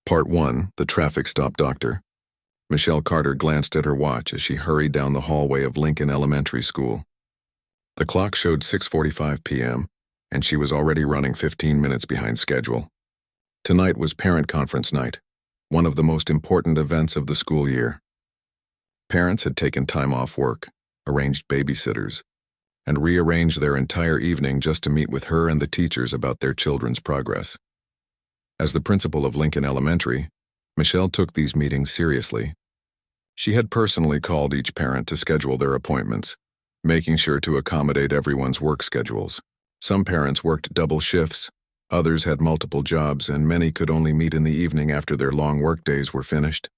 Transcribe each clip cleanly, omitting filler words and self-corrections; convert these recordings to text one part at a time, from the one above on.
Part 1, The Traffic Stop Doctor. Michelle Carter glanced at her watch as she hurried down the hallway of Lincoln Elementary School. The clock showed 6:45 p.m., and she was already running 15 minutes behind schedule. Tonight was parent conference night, one of the most important events of the school year. Parents had taken time off work, arranged babysitters, and rearranged their entire evening just to meet with her and the teachers about their children's progress. As the principal of Lincoln Elementary, Michelle took these meetings seriously. She had personally called each parent to schedule their appointments, making sure to accommodate everyone's work schedules. Some parents worked double shifts, others had multiple jobs, and many could only meet in the evening after their long workdays were finished.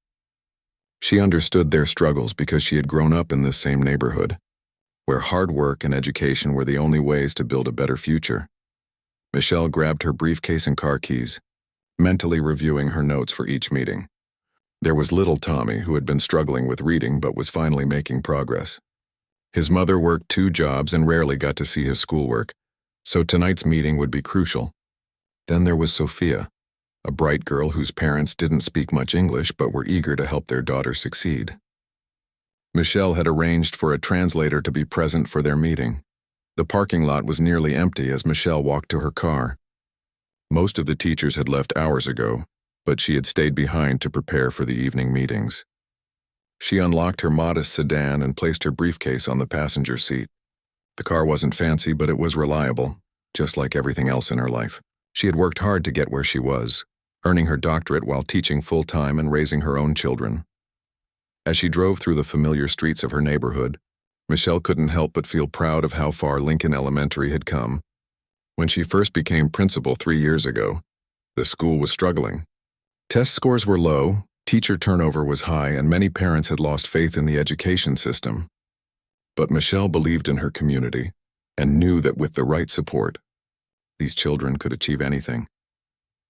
She understood their struggles because she had grown up in this same neighborhood, where hard work and education were the only ways to build a better future. Michelle grabbed her briefcase and car keys, mentally reviewing her notes for each meeting. There was little Tommy, who had been struggling with reading but was finally making progress. His mother worked 2 jobs and rarely got to see his schoolwork, so tonight's meeting would be crucial. Then there was Sophia, a bright girl whose parents didn't speak much English but were eager to help their daughter succeed. Michelle had arranged for a translator to be present for their meeting. The parking lot was nearly empty as Michelle walked to her car. Most of the teachers had left hours ago, but she had stayed behind to prepare for the evening meetings. She unlocked her modest sedan and placed her briefcase on the passenger seat. The car wasn't fancy, but it was reliable, just like everything else in her life. She had worked hard to get where she was, earning her doctorate while teaching full-time and raising her own children. As she drove through the familiar streets of her neighborhood, Michelle couldn't help but feel proud of how far Lincoln Elementary had come. When she first became principal 3 years ago, the school was struggling. Test scores were low, teacher turnover was high, and many parents had lost faith in the education system. But Michelle believed in her community and knew that with the right support, these children could achieve anything.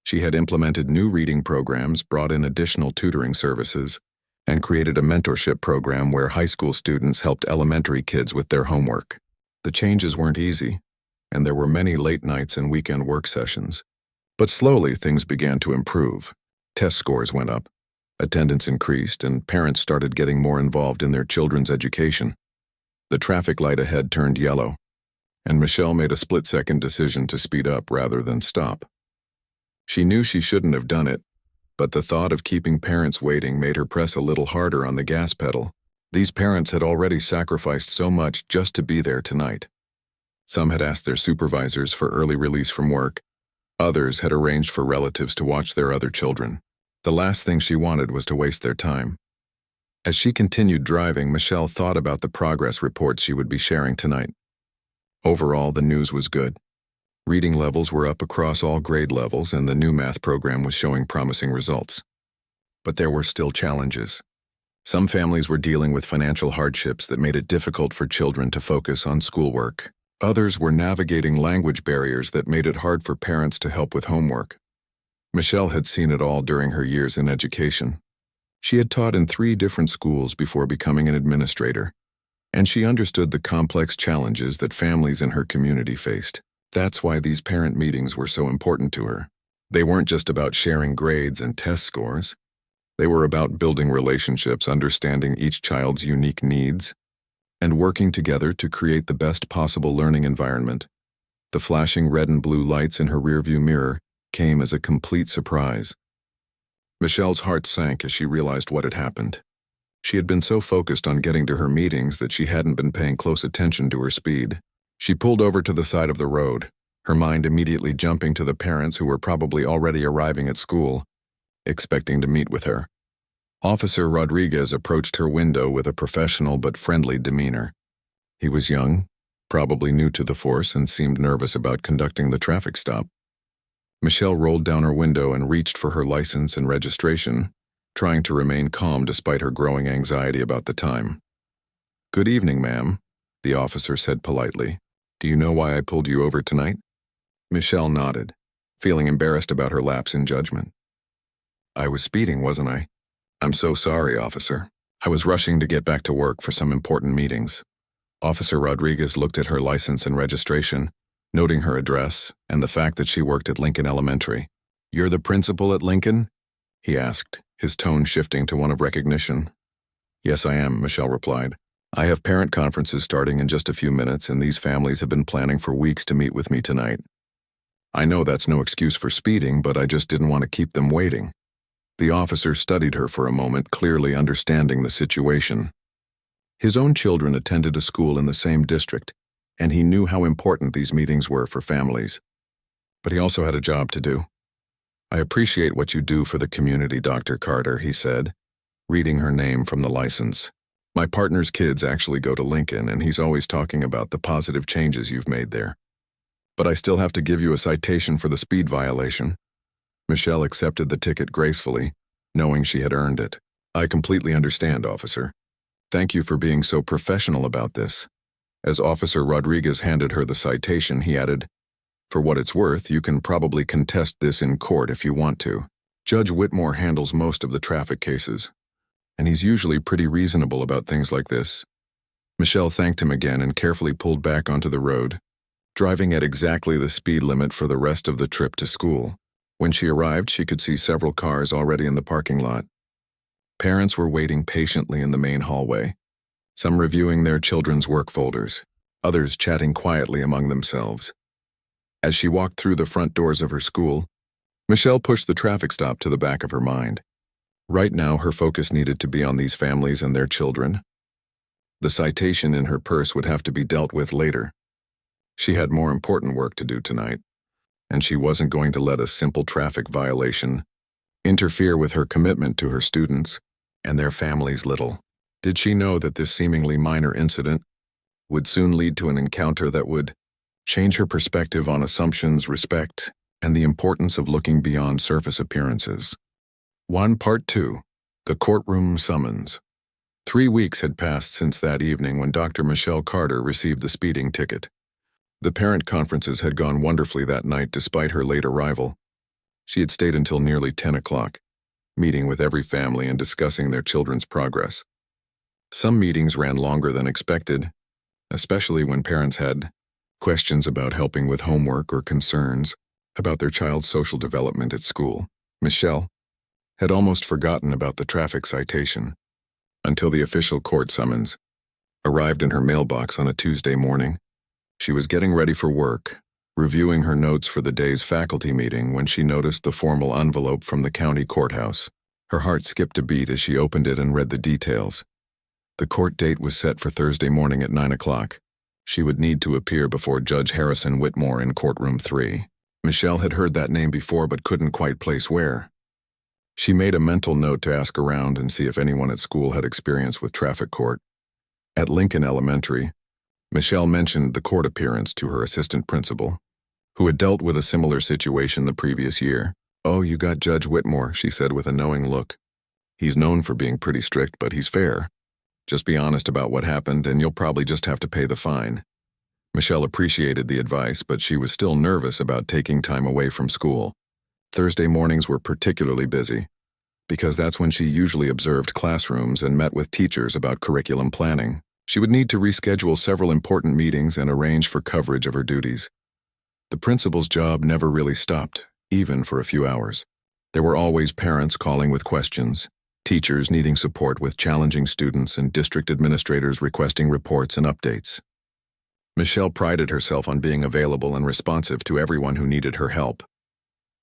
She had implemented new reading programs, brought in additional tutoring services, and created a mentorship program where high school students helped elementary kids with their homework. The changes weren't easy, and there were many late nights and weekend work sessions. But slowly things began to improve. Test scores went up, attendance increased, and parents started getting more involved in their children's education. The traffic light ahead turned yellow, and Michelle made a split-second decision to speed up rather than stop. She knew she shouldn't have done it, but the thought of keeping parents waiting made her press a little harder on the gas pedal. These parents had already sacrificed so much just to be there tonight. Some had asked their supervisors for early release from work. Others had arranged for relatives to watch their other children. The last thing she wanted was to waste their time. As she continued driving, Michelle thought about the progress reports she would be sharing tonight. Overall, the news was good. Reading levels were up across all grade levels, and the new math program was showing promising results. But there were still challenges. Some families were dealing with financial hardships that made it difficult for children to focus on schoolwork. Others were navigating language barriers that made it hard for parents to help with homework. Michelle had seen it all during her years in education. She had taught in 3 different schools before becoming an administrator, and she understood the complex challenges that families in her community faced. That's why these parent meetings were so important to her. They weren't just about sharing grades and test scores. They were about building relationships, understanding each child's unique needs, and working together to create the best possible learning environment. The flashing red and blue lights in her rearview mirror came as a complete surprise. Michelle's heart sank as she realized what had happened. She had been so focused on getting to her meetings that she hadn't been paying close attention to her speed. She pulled over to the side of the road, her mind immediately jumping to the parents who were probably already arriving at school, expecting to meet with her. Officer Rodriguez approached her window with a professional but friendly demeanor. He was young, probably new to the force, and seemed nervous about conducting the traffic stop. Michelle rolled down her window and reached for her license and registration, trying to remain calm despite her growing anxiety about the time. "Good evening, ma'am," the officer said politely. "Do you know why I pulled you over tonight?" Michelle nodded, feeling embarrassed about her lapse in judgment. "I was speeding, wasn't I?" "I'm so sorry, officer. I was rushing to get back to work for some important meetings." Officer Rodriguez looked at her license and registration, noting her address and the fact that she worked at Lincoln Elementary. "You're the principal at Lincoln?" he asked, his tone shifting to one of recognition. Yes, I am, Michelle replied. I have parent conferences starting in just a few minutes, and these families have been planning for weeks to meet with me tonight. I know that's no excuse for speeding, but I just didn't want to keep them waiting. The officer studied her for a moment, clearly understanding the situation. His own children attended a school in the same district, and he knew how important these meetings were for families. But he also had a job to do. I appreciate what you do for the community, Dr. Carter, he said, reading her name from the license. My partner's kids actually go to Lincoln, and he's always talking about the positive changes you've made there. But I still have to give you a citation for the speed violation. Michelle accepted the ticket gracefully, knowing she had earned it. I completely understand, officer. Thank you for being so professional about this. As Officer Rodriguez handed her the citation, he added, For what it's worth, you can probably contest this in court if you want to. Judge Whitmore handles most of the traffic cases, and he's usually pretty reasonable about things like this. Michelle thanked him again and carefully pulled back onto the road, driving at exactly the speed limit for the rest of the trip to school. When she arrived, she could see several cars already in the parking lot. Parents were waiting patiently in the main hallway, some reviewing their children's work folders, others chatting quietly among themselves. As she walked through the front doors of her school, Michelle pushed the traffic stop to the back of her mind. Right now, her focus needed to be on these families and their children. The citation in her purse would have to be dealt with later. She had more important work to do tonight, and she wasn't going to let a simple traffic violation interfere with her commitment to her students and their families. Little did she know that this seemingly minor incident would soon lead to an encounter that would change her perspective on assumptions, respect, and the importance of looking beyond surface appearances. Part 2. The Courtroom Summons. 3 weeks had passed since that evening when Dr. Michelle Carter received the speeding ticket. The parent conferences had gone wonderfully that night despite her late arrival. She had stayed until nearly 10 o'clock, meeting with every family and discussing their children's progress. Some meetings ran longer than expected, especially when parents had questions about helping with homework or concerns about their child's social development at school. Michelle had almost forgotten about the traffic citation until the official court summons arrived in her mailbox on a Tuesday morning. She was getting ready for work, reviewing her notes for the day's faculty meeting when she noticed the formal envelope from the county courthouse. Her heart skipped a beat as she opened it and read the details. The court date was set for Thursday morning at 9 o'clock. She would need to appear before Judge Harrison Whitmore in courtroom 3. Michelle had heard that name before but couldn't quite place where. She made a mental note to ask around and see if anyone at school had experience with traffic court. At Lincoln Elementary, Michelle mentioned the court appearance to her assistant principal, who had dealt with a similar situation the previous year. Oh, you got Judge Whitmore, she said with a knowing look. He's known for being pretty strict, but he's fair. Just be honest about what happened, and you'll probably just have to pay the fine. Michelle appreciated the advice, but she was still nervous about taking time away from school. Thursday mornings were particularly busy, because that's when she usually observed classrooms and met with teachers about curriculum planning. She would need to reschedule several important meetings and arrange for coverage of her duties. The principal's job never really stopped, even for a few hours. There were always parents calling with questions, teachers needing support with challenging students, and district administrators requesting reports and updates. Michelle prided herself on being available and responsive to everyone who needed her help.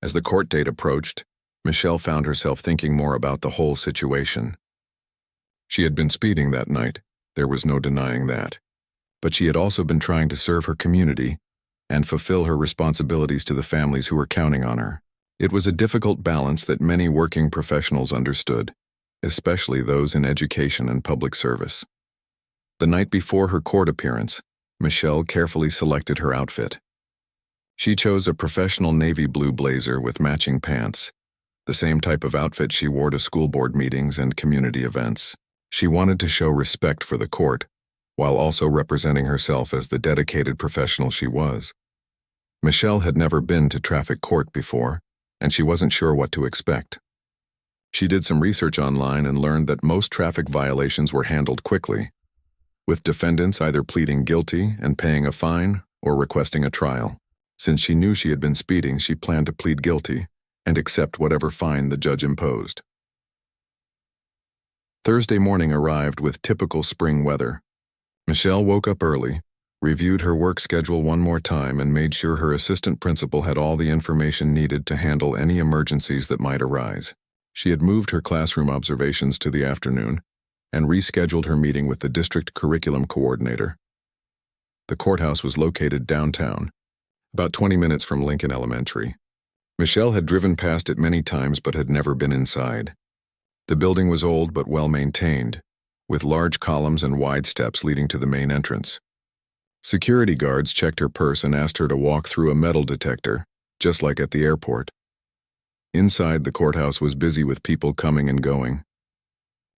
As the court date approached, Michelle found herself thinking more about the whole situation. She had been speeding that night, there was no denying that. But she had also been trying to serve her community and fulfill her responsibilities to the families who were counting on her. It was a difficult balance that many working professionals understood, especially those in education and public service. The night before her court appearance, Michelle carefully selected her outfit. She chose a professional navy blue blazer with matching pants, the same type of outfit she wore to school board meetings and community events. She wanted to show respect for the court, while also representing herself as the dedicated professional she was. Michelle had never been to traffic court before, and she wasn't sure what to expect. She did some research online and learned that most traffic violations were handled quickly, with defendants either pleading guilty and paying a fine or requesting a trial. Since she knew she had been speeding, she planned to plead guilty and accept whatever fine the judge imposed. Thursday morning arrived with typical spring weather. Michelle woke up early, reviewed her work schedule one more time, and made sure her assistant principal had all the information needed to handle any emergencies that might arise. She had moved her classroom observations to the afternoon and rescheduled her meeting with the district curriculum coordinator. The courthouse was located downtown, about 20 minutes from Lincoln Elementary. Michelle had driven past it many times but had never been inside. The building was old but well-maintained, with large columns and wide steps leading to the main entrance. Security guards checked her purse and asked her to walk through a metal detector, just like at the airport. Inside, the courthouse was busy with people coming and going.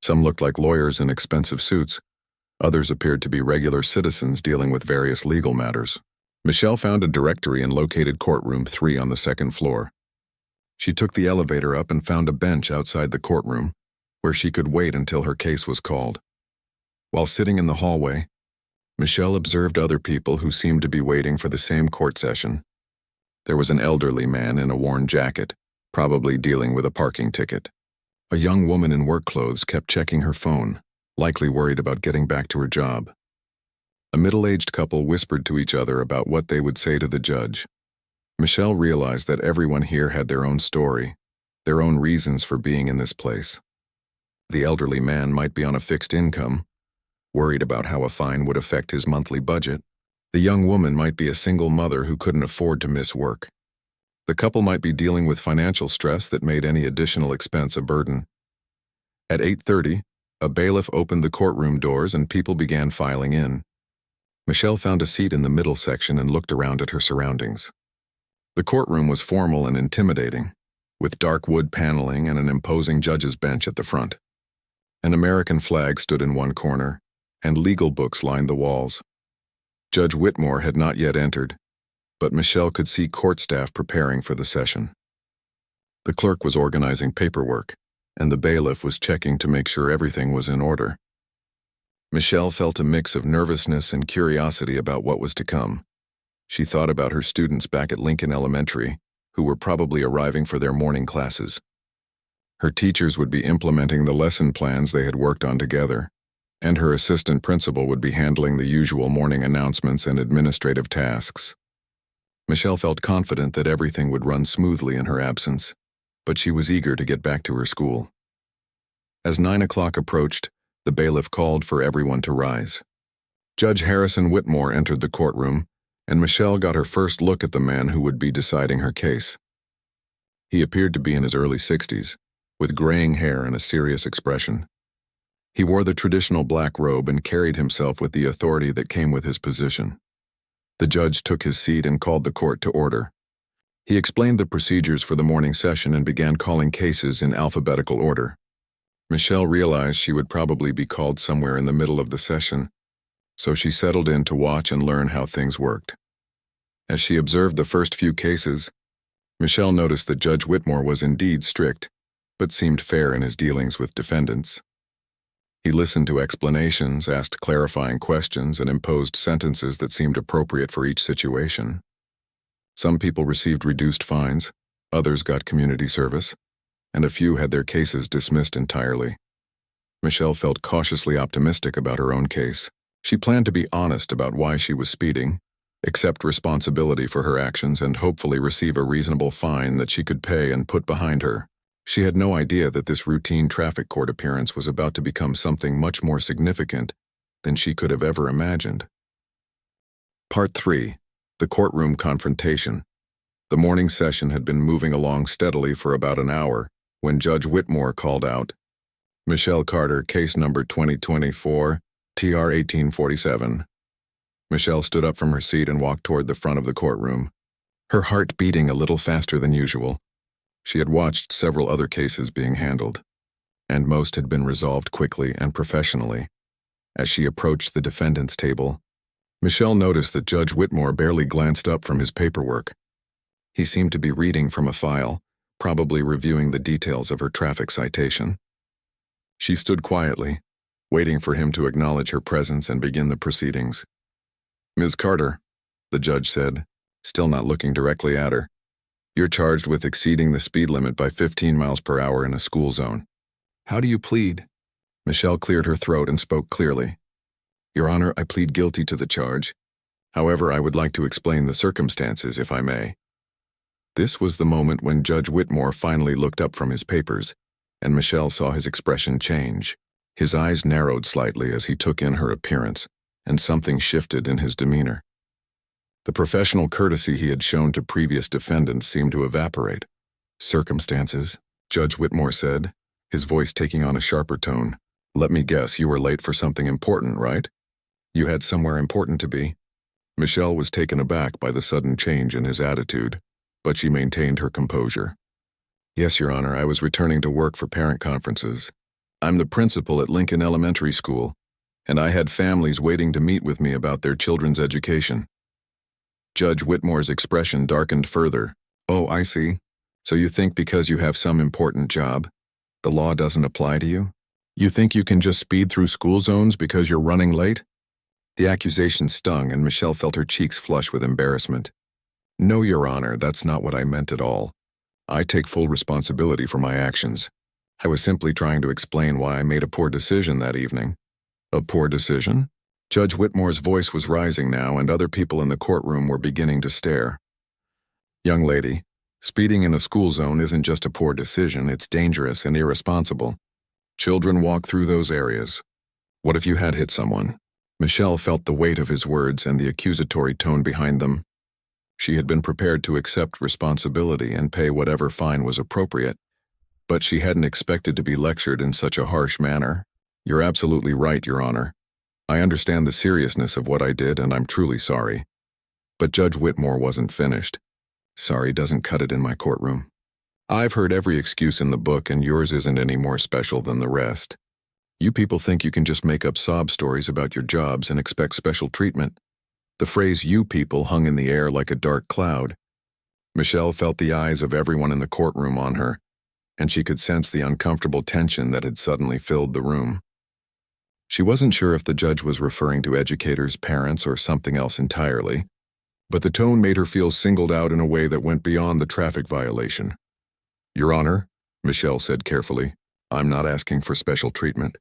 Some looked like lawyers in expensive suits. Others appeared to be regular citizens dealing with various legal matters. Michelle found a directory and located courtroom 3 on the second floor. She took the elevator up and found a bench outside the courtroom, where she could wait until her case was called. While sitting in the hallway, Michelle observed other people who seemed to be waiting for the same court session. There was an elderly man in a worn jacket, probably dealing with a parking ticket. A young woman in work clothes kept checking her phone, likely worried about getting back to her job. A middle-aged couple whispered to each other about what they would say to the judge. Michelle realized that everyone here had their own story, their own reasons for being in this place. The elderly man might be on a fixed income, worried about how a fine would affect his monthly budget. The young woman might be a single mother who couldn't afford to miss work. The couple might be dealing with financial stress that made any additional expense a burden. At 8:30, a bailiff opened the courtroom doors and people began filing in. Michelle found a seat in the middle section and looked around at her surroundings. The courtroom was formal and intimidating, with dark wood paneling and an imposing judge's bench at the front. An American flag stood in one corner, and legal books lined the walls. Judge Whitmore had not yet entered, but Michelle could see court staff preparing for the session. The clerk was organizing paperwork, and the bailiff was checking to make sure everything was in order. Michelle felt a mix of nervousness and curiosity about what was to come. She thought about her students back at Lincoln Elementary, who were probably arriving for their morning classes. Her teachers would be implementing the lesson plans they had worked on together, and her assistant principal would be handling the usual morning announcements and administrative tasks. Michelle felt confident that everything would run smoothly in her absence, but she was eager to get back to her school. As 9 o'clock approached, the bailiff called for everyone to rise. Judge Harrison Whitmore entered the courtroom, and Michelle got her first look at the man who would be deciding her case. He appeared to be in his early 60s, with graying hair and a serious expression. He wore the traditional black robe and carried himself with the authority that came with his position. The judge took his seat and called the court to order. He explained the procedures for the morning session and began calling cases in alphabetical order. Michelle realized she would probably be called somewhere in the middle of the session, so she settled in to watch and learn how things worked. As she observed the first few cases, Michelle noticed that Judge Whitmore was indeed strict, but seemed fair in his dealings with defendants. He listened to explanations, asked clarifying questions, and imposed sentences that seemed appropriate for each situation. Some people received reduced fines, others got community service, and a few had their cases dismissed entirely. Michelle felt cautiously optimistic about her own case. She planned to be honest about why she was speeding, accept responsibility for her actions, and hopefully receive a reasonable fine that she could pay and put behind her. She had no idea that this routine traffic court appearance was about to become something much more significant than she could have ever imagined. Part 3. The Courtroom Confrontation. The morning session had been moving along steadily for about an hour when Judge Whitmore called out, "Michelle Carter, case number 2024, TR 1847. Michelle stood up from her seat and walked toward the front of the courtroom, her heart beating a little faster than usual. She had watched several other cases being handled, and most had been resolved quickly and professionally. As she approached the defendant's table, Michelle noticed that Judge Whitmore barely glanced up from his paperwork. He seemed to be reading from a file, probably reviewing the details of her traffic citation. She stood quietly, waiting for him to acknowledge her presence and begin the proceedings. "Ms. Carter," the judge said, still not looking directly at her, You're charged with exceeding the speed limit by 15 miles per hour in a school zone. How do you plead? Michelle cleared her throat and spoke clearly. Your Honor, I plead guilty to the charge. However, I would like to explain the circumstances, if I may. This was the moment when Judge Whitmore finally looked up from his papers, and Michelle saw his expression change. His eyes narrowed slightly as he took in her appearance, and something shifted in his demeanor. The professional courtesy he had shown to previous defendants seemed to evaporate. Circumstances, Judge Whitmore said, his voice taking on a sharper tone. Let me guess, you were late for something important, right? You had somewhere important to be. Michelle was taken aback by the sudden change in his attitude, but she maintained her composure. Yes, Your Honor, I was returning to work for parent conferences. I'm the principal at Lincoln Elementary School, and I had families waiting to meet with me about their children's education. Judge Whitmore's expression darkened further. Oh, I see. So you think because you have some important job, the law doesn't apply to you? You think you can just speed through school zones because you're running late? The accusation stung, and Michelle felt her cheeks flush with embarrassment. No, Your Honor, that's not what I meant at all. I take full responsibility for my actions. I was simply trying to explain why I made a poor decision that evening. A poor decision? Judge Whitmore's voice was rising now, and other people in the courtroom were beginning to stare. Young lady, speeding in a school zone isn't just a poor decision, it's dangerous and irresponsible. Children walk through those areas. What if you had hit someone? Michelle felt the weight of his words and the accusatory tone behind them. She had been prepared to accept responsibility and pay whatever fine was appropriate, but she hadn't expected to be lectured in such a harsh manner. You're absolutely right, Your Honor. I understand the seriousness of what I did, and I'm truly sorry. But Judge Whitmore wasn't finished. Sorry doesn't cut it in my courtroom. I've heard every excuse in the book, and yours isn't any more special than the rest. You people think you can just make up sob stories about your jobs and expect special treatment. The phrase "you people" hung in the air like a dark cloud. Michelle felt the eyes of everyone in the courtroom on her, and she could sense the uncomfortable tension that had suddenly filled the room. She wasn't sure if the judge was referring to educators, parents, or something else entirely, but the tone made her feel singled out in a way that went beyond the traffic violation. Your Honor, Michelle said carefully, I'm not asking for special treatment.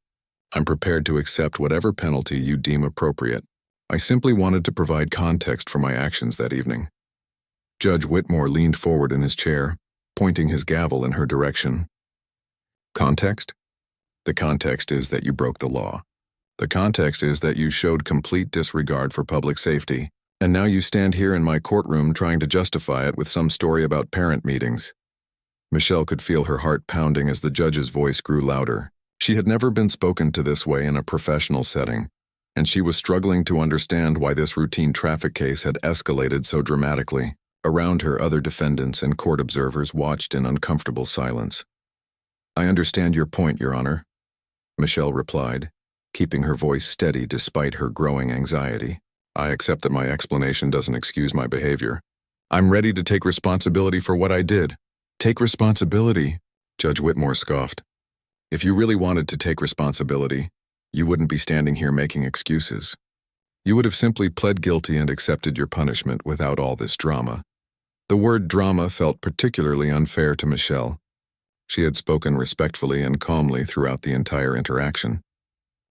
I'm prepared to accept whatever penalty you deem appropriate. I simply wanted to provide context for my actions that evening. Judge Whitmore leaned forward in his chair, pointing his gavel in her direction. Context? The context is that you broke the law. The context is that you showed complete disregard for public safety, and now you stand here in my courtroom trying to justify it with some story about parent meetings. Michelle could feel her heart pounding as the judge's voice grew louder. She had never been spoken to this way in a professional setting, and she was struggling to understand why this routine traffic case had escalated so dramatically. Around her, other defendants and court observers watched in uncomfortable silence. I understand your point, Your Honor, Michelle replied, keeping her voice steady despite her growing anxiety. I accept that my explanation doesn't excuse my behavior. I'm ready to take responsibility for what I did. Take responsibility, Judge Whitmore scoffed. If you really wanted to take responsibility, you wouldn't be standing here making excuses. You would have simply pled guilty and accepted your punishment without all this drama. The word drama felt particularly unfair to Michelle. She had spoken respectfully and calmly throughout the entire interaction.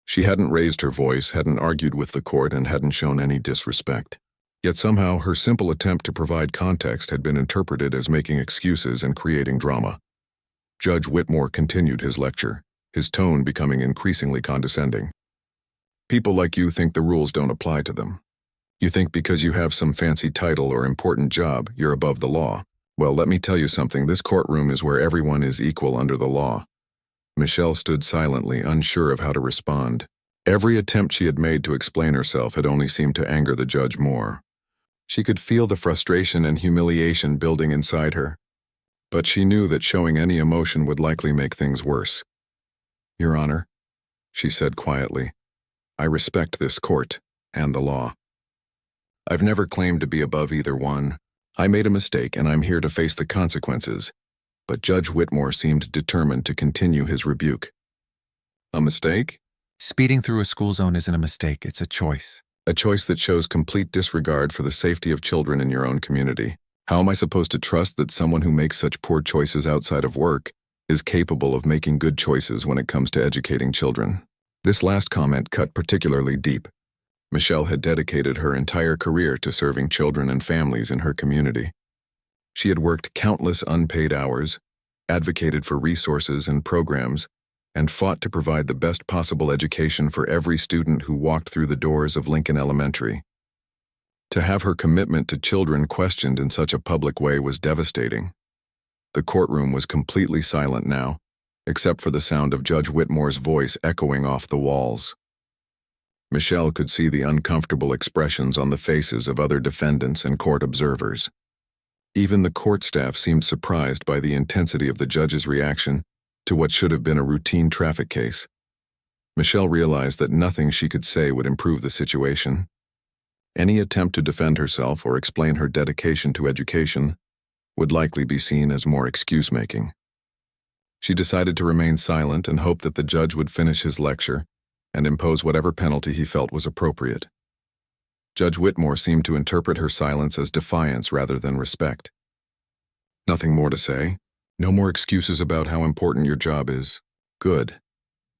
She hadn't raised her voice, hadn't argued with the court, and hadn't shown any disrespect. Yet somehow her simple attempt to provide context had been interpreted as making excuses and creating drama. Judge Whitmore continued his lecture, his tone becoming increasingly condescending. People like you think the rules don't apply to them. You think because you have some fancy title or important job, you're above the law. Well, let me tell you something, this courtroom is where everyone is equal under the law. Michelle stood silently, unsure of how to respond. Every attempt she had made to explain herself had only seemed to anger the judge more. She could feel the frustration and humiliation building inside her, but she knew that showing any emotion would likely make things worse. Your Honor, she said quietly, I respect this court and the law. I've never claimed to be above either one. I made a mistake and I'm here to face the consequences. But Judge Whitmore seemed determined to continue his rebuke. A mistake? Speeding through a school zone isn't a mistake, it's a choice. A choice that shows complete disregard for the safety of children in your own community. How am I supposed to trust that someone who makes such poor choices outside of work is capable of making good choices when it comes to educating children? This last comment cut particularly deep. Michelle had dedicated her entire career to serving children and families in her community. She had worked countless unpaid hours, advocated for resources and programs, and fought to provide the best possible education for every student who walked through the doors of Lincoln Elementary. To have her commitment to children questioned in such a public way was devastating. The courtroom was completely silent now, except for the sound of Judge Whitmore's voice echoing off the walls. Michelle could see the uncomfortable expressions on the faces of other defendants and court observers. Even the court staff seemed surprised by the intensity of the judge's reaction to what should have been a routine traffic case. Michelle realized that nothing she could say would improve the situation. Any attempt to defend herself or explain her dedication to education would likely be seen as more excuse-making. She decided to remain silent and hope that the judge would finish his lecture and impose whatever penalty he felt was appropriate. Judge Whitmore seemed to interpret her silence as defiance rather than respect. Nothing more to say? No more excuses about how important your job is? Good.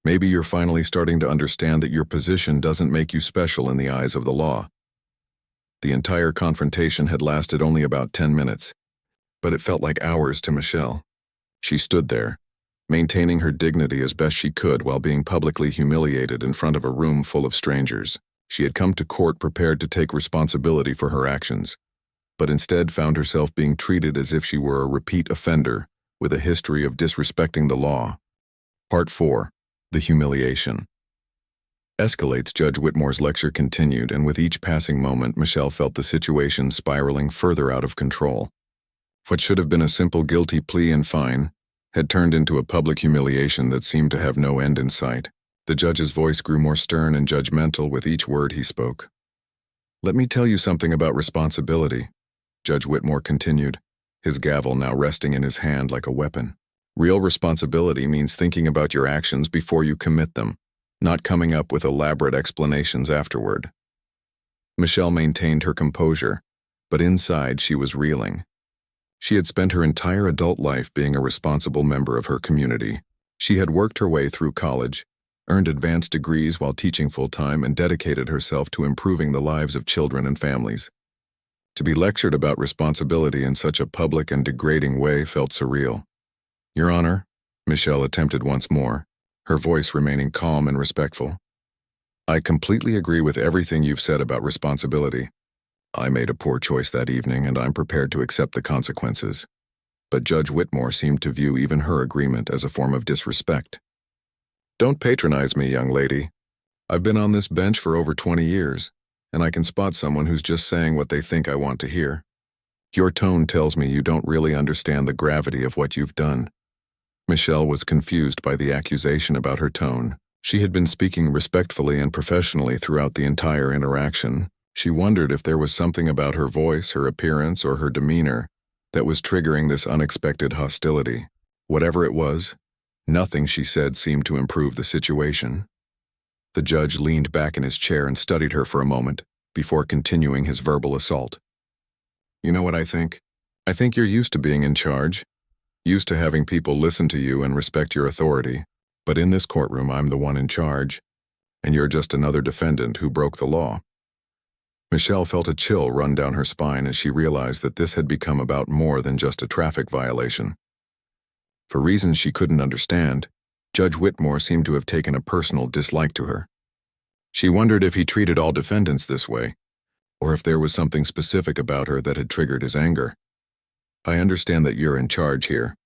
Maybe you're finally starting to understand that your position doesn't make you special in the eyes of the law. The entire confrontation had lasted only about 10 minutes, but it felt like hours to Michelle. She stood there, maintaining her dignity as best she could while being publicly humiliated in front of a room full of strangers. She had come to court prepared to take responsibility for her actions, but instead found herself being treated as if she were a repeat offender with a history of disrespecting the law. Part 4. The Humiliation. Escalates. Judge Whitmore's lecture continued, and with each passing moment, Michelle felt the situation spiraling further out of control. What should have been a simple guilty plea and fine had turned into a public humiliation that seemed to have no end in sight. The judge's voice grew more stern and judgmental with each word he spoke. "Let me tell you something about responsibility," Judge Whitmore continued, his gavel now resting in his hand like a weapon. "Real responsibility means thinking about your actions before you commit them, not coming up with elaborate explanations afterward." Michelle maintained her composure, but inside she was reeling. She had spent her entire adult life being a responsible member of her community. She had worked her way through college, earned advanced degrees while teaching full-time, and dedicated herself to improving the lives of children and families. To be lectured about responsibility in such a public and degrading way felt surreal. "Your Honor," Michelle attempted once more, her voice remaining calm and respectful. "I completely agree with everything you've said about responsibility. I made a poor choice that evening, and I'm prepared to accept the consequences." But Judge Whitmore seemed to view even her agreement as a form of disrespect. "Don't patronize me, young lady. I've been on this bench for over 20 years, and I can spot someone who's just saying what they think I want to hear. Your tone tells me you don't really understand the gravity of what you've done." Michelle was confused by the accusation about her tone. She had been speaking respectfully and professionally throughout the entire interaction. She wondered if there was something about her voice, her appearance, or her demeanor that was triggering this unexpected hostility. Whatever it was, nothing she said seemed to improve the situation. The judge leaned back in his chair and studied her for a moment before continuing his verbal assault. "You know what I think? I think you're used to being in charge, used to having people listen to you and respect your authority. But in this courtroom, I'm the one in charge, and you're just another defendant who broke the law." Michelle felt a chill run down her spine as she realized that this had become about more than just a traffic violation. For reasons she couldn't understand, Judge Whitmore seemed to have taken a personal dislike to her. She wondered if he treated all defendants this way, or if there was something specific about her that had triggered his anger. "I understand that you're in charge here."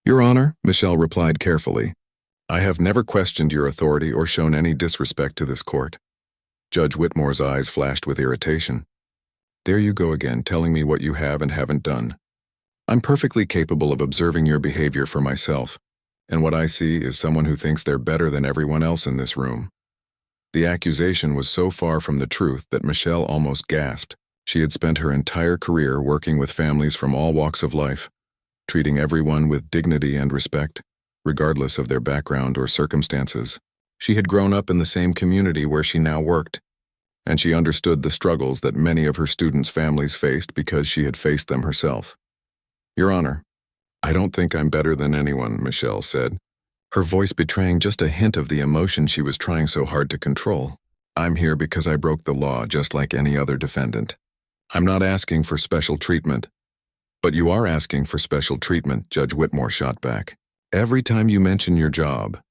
"Your Honor," Michelle replied carefully, "I have never questioned your authority or shown any disrespect to this court." Judge Whitmore's eyes flashed with irritation. "There you go again, telling me what you have and haven't done. I'm perfectly capable of observing your behavior for myself, and what I see is someone who thinks they're better than everyone else in this room." The accusation was so far from the truth that Michelle almost gasped. She had spent her entire career working with families from all walks of life, treating everyone with dignity and respect, regardless of their background or circumstances. She had grown up in the same community where she now worked, and she understood the struggles that many of her students' families faced because she had faced them herself. "Your Honor, I don't think I'm better than anyone," Michelle said, her voice betraying just a hint of the emotion she was trying so hard to control. "I'm here because I broke the law just like any other defendant. I'm not asking for special treatment." "But you are asking for special treatment," Judge Whitmore shot back. "Every time you mention your job,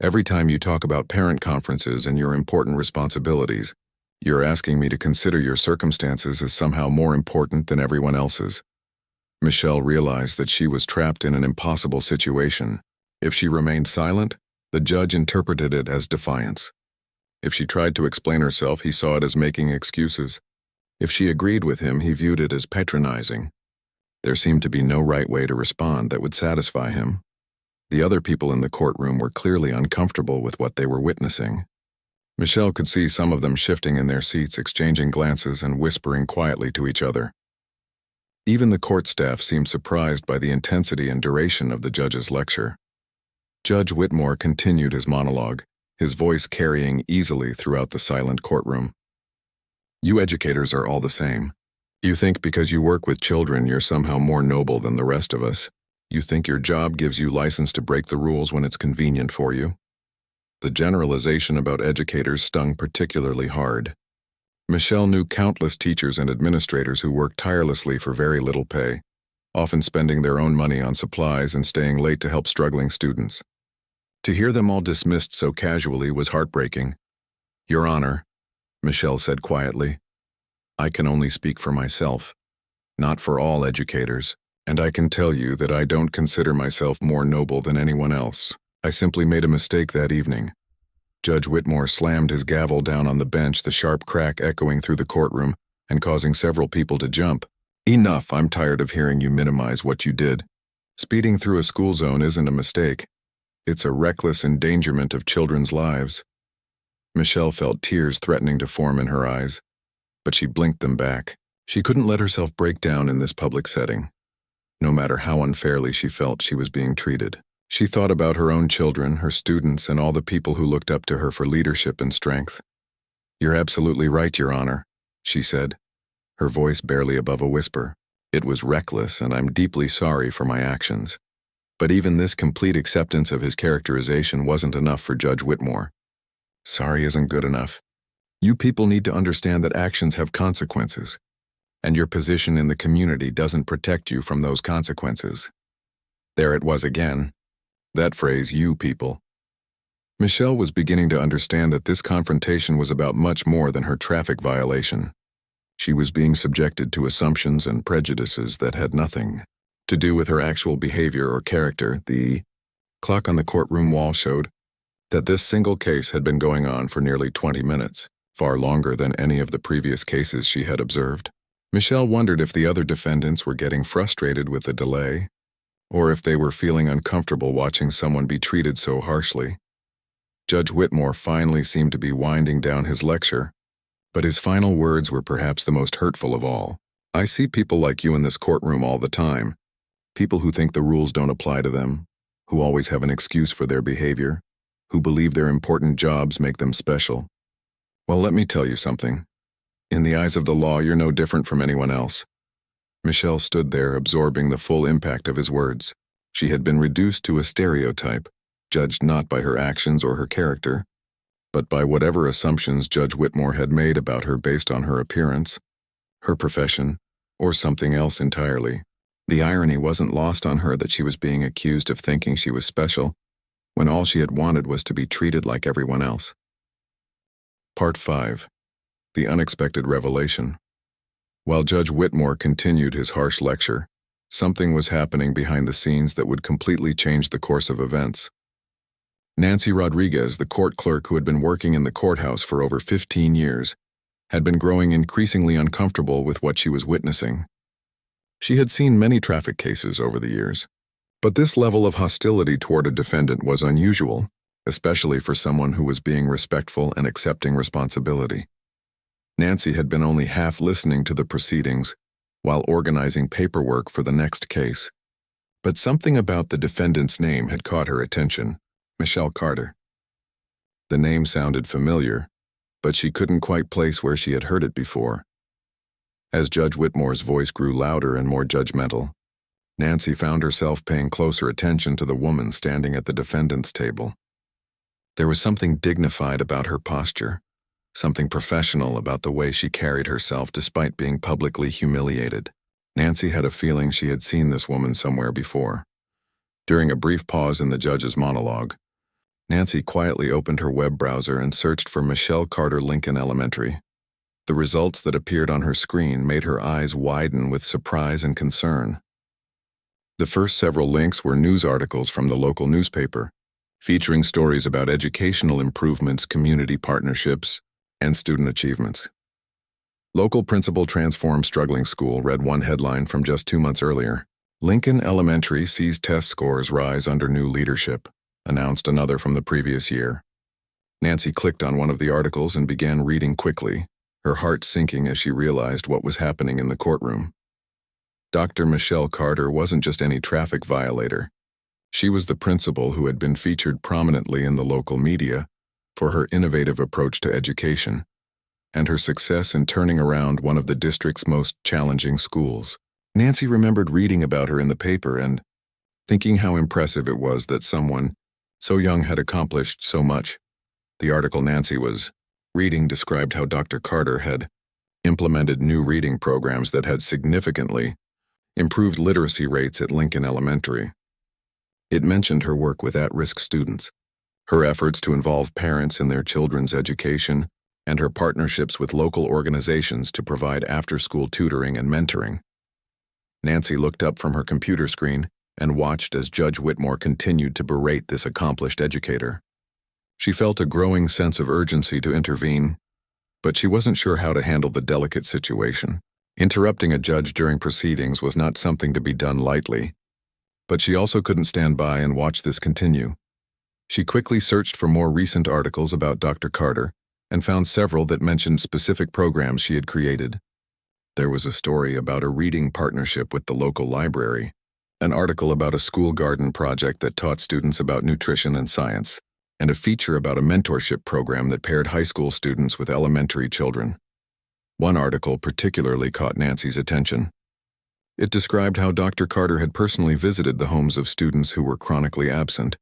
every time you talk about parent conferences and your important responsibilities, you're asking me to consider your circumstances as somehow more important than everyone else's." Michelle realized that she was trapped in an impossible situation. If she remained silent, the judge interpreted it as defiance. If she tried to explain herself, he saw it as making excuses. If she agreed with him, he viewed it as patronizing. There seemed to be no right way to respond that would satisfy him. The other people in the courtroom were clearly uncomfortable with what they were witnessing. Michelle could see some of them shifting in their seats, exchanging glances and whispering quietly to each other. Even the court staff seemed surprised by the intensity and duration of the judge's lecture. Judge Whitmore continued his monologue, his voice carrying easily throughout the silent courtroom. "You educators are all the same. You think because you work with children you're somehow more noble than the rest of us. You think your job gives you license to break the rules when it's convenient for you." The generalization about educators stung particularly hard. Michelle knew countless teachers and administrators who worked tirelessly for very little pay, often spending their own money on supplies and staying late to help struggling students. To hear them all dismissed so casually was heartbreaking. "Your Honor," Michelle said quietly, "I can only speak for myself, not for all educators, and I can tell you that I don't consider myself more noble than anyone else. I simply made a mistake that evening." Judge Whitmore slammed his gavel down on the bench, the sharp crack echoing through the courtroom and causing several people to jump. "Enough, I'm tired of hearing you minimize what you did. Speeding through a school zone isn't a mistake. It's a reckless endangerment of children's lives." Michelle felt tears threatening to form in her eyes, but she blinked them back. She couldn't let herself break down in this public setting, no matter how unfairly she felt she was being treated. She thought about her own children, her students, and all the people who looked up to her for leadership and strength. "You're absolutely right, Your Honor," she said, her voice barely above a whisper. "It was reckless, and I'm deeply sorry for my actions." But even this complete acceptance of his characterization wasn't enough for Judge Whitmore. "Sorry isn't good enough. You people need to understand that actions have consequences, and your position in the community doesn't protect you from those consequences." There it was again. That phrase, "you people." Michelle was beginning to understand that this confrontation was about much more than her traffic violation. She was being subjected to assumptions and prejudices that had nothing to do with her actual behavior or character. The clock on the courtroom wall showed that this single case had been going on for nearly 20 minutes, far longer than any of the previous cases she had observed. Michelle wondered if the other defendants were getting frustrated with the delay, or if they were feeling uncomfortable watching someone be treated so harshly. Judge Whitmore finally seemed to be winding down his lecture, but his final words were perhaps the most hurtful of all. "I see people like you in this courtroom all the time. People who think the rules don't apply to them, who always have an excuse for their behavior, who believe their important jobs make them special. Well, let me tell you something. In the eyes of the law, you're no different from anyone else." Michelle stood there, absorbing the full impact of his words. She had been reduced to a stereotype, judged not by her actions or her character, but by whatever assumptions Judge Whitmore had made about her based on her appearance, her profession, or something else entirely. The irony wasn't lost on her that she was being accused of thinking she was special, when all she had wanted was to be treated like everyone else. Part 5. The Unexpected Revelation. While Judge Whitmore continued his harsh lecture, something was happening behind the scenes that would completely change the course of events. Nancy Rodriguez, the court clerk who had been working in the courthouse for over 15 years, had been growing increasingly uncomfortable with what she was witnessing. She had seen many traffic cases over the years, but this level of hostility toward a defendant was unusual, especially for someone who was being respectful and accepting responsibility. Nancy had been only half listening to the proceedings while organizing paperwork for the next case. But something about the defendant's name had caught her attention: Michelle Carter. The name sounded familiar, but she couldn't quite place where she had heard it before. As Judge Whitmore's voice grew louder and more judgmental, Nancy found herself paying closer attention to the woman standing at the defendant's table. There was something dignified about her posture, something professional about the way she carried herself despite being publicly humiliated. Nancy had a feeling she had seen this woman somewhere before. During a brief pause in the judge's monologue, Nancy quietly opened her web browser and searched for Michelle Carter Lincoln Elementary. The results that appeared on her screen made her eyes widen with surprise and concern. The first several links were news articles from the local newspaper, featuring stories about educational improvements, community partnerships, and student achievements. Local principal transforms struggling school read one headline from just 2 months earlier. Lincoln Elementary sees test scores rise under new leadership, announced another from the previous year. Nancy clicked on one of the articles and began reading quickly, her heart sinking as she realized what was happening in the courtroom. Dr. Michelle Carter wasn't just any traffic violator. She was the principal who had been featured prominently in the local media for her innovative approach to education and her success in turning around one of the district's most challenging schools. Nancy remembered reading about her in the paper and thinking how impressive it was that someone so young had accomplished so much. The article Nancy was reading described how Dr. Carter had implemented new reading programs that had significantly improved literacy rates at Lincoln Elementary. It mentioned her work with at-risk students, her efforts to involve parents in their children's education, and her partnerships with local organizations to provide after-school tutoring and mentoring. Nancy looked up from her computer screen and watched as Judge Whitmore continued to berate this accomplished educator. She felt a growing sense of urgency to intervene, but she wasn't sure how to handle the delicate situation. Interrupting a judge during proceedings was not something to be done lightly, but she also couldn't stand by and watch this continue. She quickly searched for more recent articles about Dr. Carter and found several that mentioned specific programs she had created. There was a story about a reading partnership with the local library, an article about a school garden project that taught students about nutrition and science, and a feature about a mentorship program that paired high school students with elementary children. One article particularly caught Nancy's attention. It described how Dr. Carter had personally visited the homes of students who were chronically absent,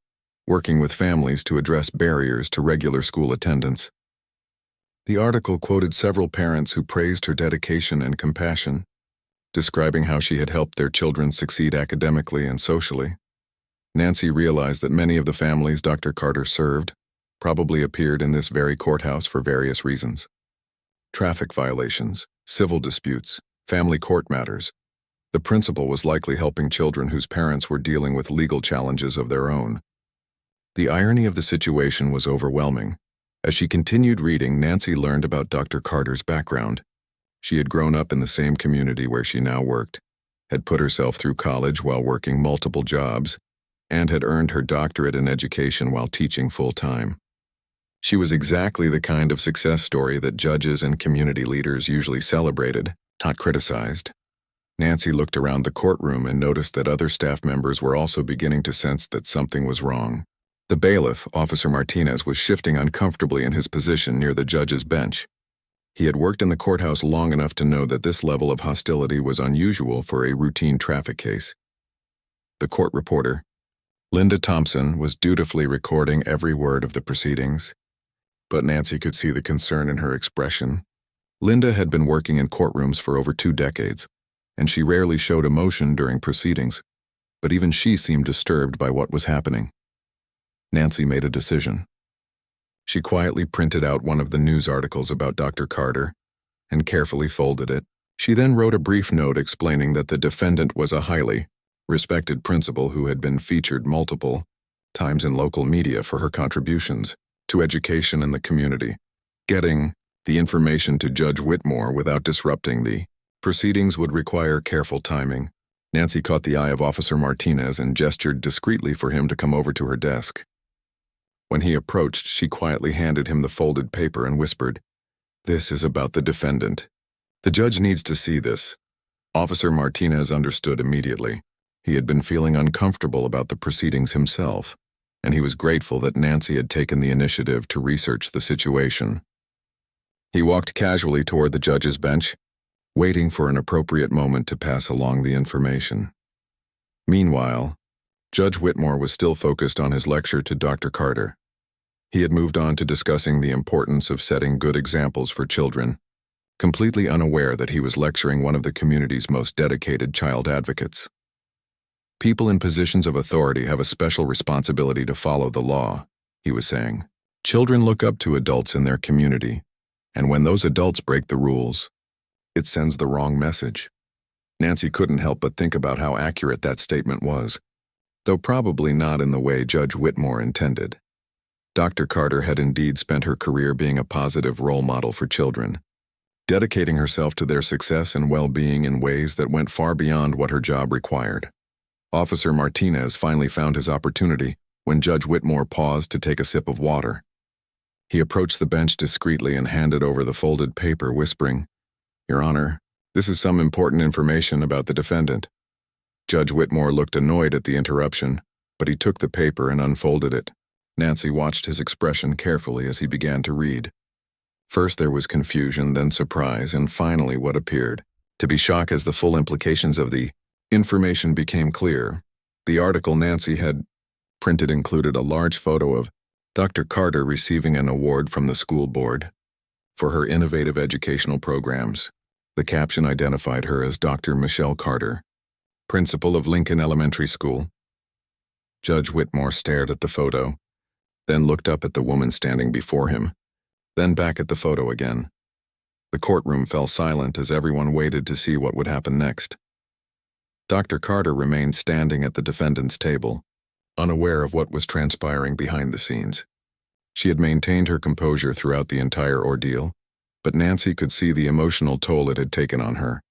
working with families to address barriers to regular school attendance. The article quoted several parents who praised her dedication and compassion, describing how she had helped their children succeed academically and socially. Nancy realized that many of the families Dr. Carter served probably appeared in this very courthouse for various reasons. Traffic violations, civil disputes, family court matters. The principal was likely helping children whose parents were dealing with legal challenges of their own. The irony of the situation was overwhelming. As she continued reading, Nancy learned about Dr. Carter's background. She had grown up in the same community where she now worked, had put herself through college while working multiple jobs, and had earned her doctorate in education while teaching full-time. She was exactly the kind of success story that judges and community leaders usually celebrated, not criticized. Nancy looked around the courtroom and noticed that other staff members were also beginning to sense that something was wrong. The bailiff, Officer Martinez, was shifting uncomfortably in his position near the judge's bench. He had worked in the courthouse long enough to know that this level of hostility was unusual for a routine traffic case. The court reporter, Linda Thompson, was dutifully recording every word of the proceedings, but Nancy could see the concern in her expression. Linda had been working in courtrooms for over 2 decades, and she rarely showed emotion during proceedings, but even she seemed disturbed by what was happening. Nancy made a decision. She quietly printed out one of the news articles about Dr. Carter and carefully folded it. She then wrote a brief note explaining that the defendant was a highly respected principal who had been featured multiple times in local media for her contributions to education in the community. Getting the information to Judge Whitmore without disrupting the proceedings would require careful timing. Nancy caught the eye of Officer Martinez and gestured discreetly for him to come over to her desk. When he approached, she quietly handed him the folded paper and whispered, "This is about the defendant. The judge needs to see this." Officer Martinez understood immediately. He had been feeling uncomfortable about the proceedings himself, and he was grateful that Nancy had taken the initiative to research the situation. He walked casually toward the judge's bench, waiting for an appropriate moment to pass along the information. Meanwhile, Judge Whitmore was still focused on his lecture to Dr. Carter. He had moved on to discussing the importance of setting good examples for children, completely unaware that he was lecturing one of the community's most dedicated child advocates. People in positions of authority have a special responsibility to follow the law, he was saying. Children look up to adults in their community, and when those adults break the rules, it sends the wrong message. Nancy couldn't help but think about how accurate that statement was, though probably not in the way Judge Whitmore intended. Dr. Carter had indeed spent her career being a positive role model for children, dedicating herself to their success and well-being in ways that went far beyond what her job required. Officer Martinez finally found his opportunity when Judge Whitmore paused to take a sip of water. He approached the bench discreetly and handed over the folded paper, whispering, "Your Honor, this is some important information about the defendant." Judge Whitmore looked annoyed at the interruption, but he took the paper and unfolded it. Nancy watched his expression carefully as he began to read. First there was confusion, then surprise, and finally what appeared to be shock as the full implications of the information became clear. The article Nancy had printed included a large photo of Dr. Carter receiving an award from the school board for her innovative educational programs. The caption identified her as Dr. Michelle Carter, principal of Lincoln Elementary School. Judge Whitmore stared at the photo, then looked up at the woman standing before him, then back at the photo again. The courtroom fell silent as everyone waited to see what would happen next. Dr. Carter remained standing at the defendant's table, unaware of what was transpiring behind the scenes. She had maintained her composure throughout the entire ordeal, but Nancy could see the emotional toll it had taken on her.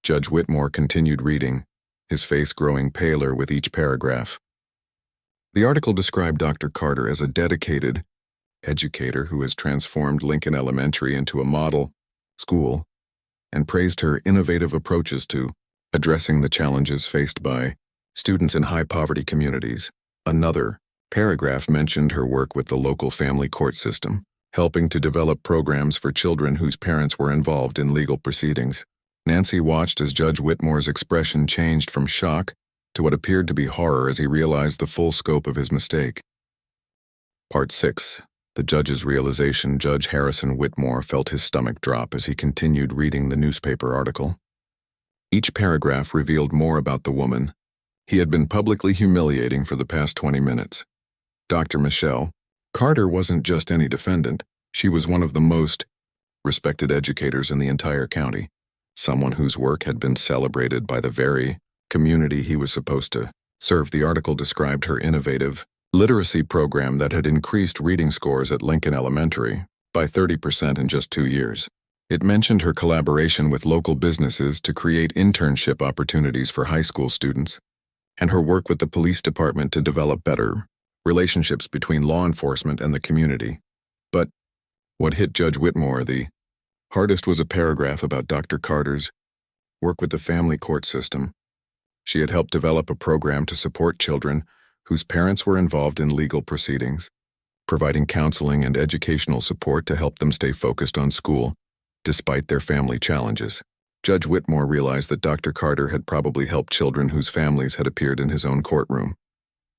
Judge Whitmore continued reading, his face growing paler with each paragraph. The article described Dr. Carter as a dedicated educator who has transformed Lincoln Elementary into a model school and praised her innovative approaches to addressing the challenges faced by students in high-poverty communities. Another paragraph mentioned her work with the local family court system, helping to develop programs for children whose parents were involved in legal proceedings. Nancy watched as Judge Whitmore's expression changed from shock to what appeared to be horror as he realized the full scope of his mistake. Part 6. The judge's realization. Judge Harrison Whitmore felt his stomach drop as he continued reading the newspaper article. Each paragraph revealed more about the woman he had been publicly humiliating for the past 20 minutes. Dr. Michelle Carter wasn't just any defendant. She was one of the most respected educators in the entire county, someone whose work had been celebrated by the very community he was supposed to serve. The article described her innovative literacy program that had increased reading scores at Lincoln Elementary by 30% in just 2 years. It mentioned her collaboration with local businesses to create internship opportunities for high school students, and her work with the police department to develop better relationships between law enforcement and the community. But what hit Judge Whitmore the hardest was a paragraph about Dr. Carter's work with the family court system. She had helped develop a program to support children whose parents were involved in legal proceedings, providing counseling and educational support to help them stay focused on school despite their family challenges. Judge Whitmore realized that Dr. Carter had probably helped children whose families had appeared in his own courtroom.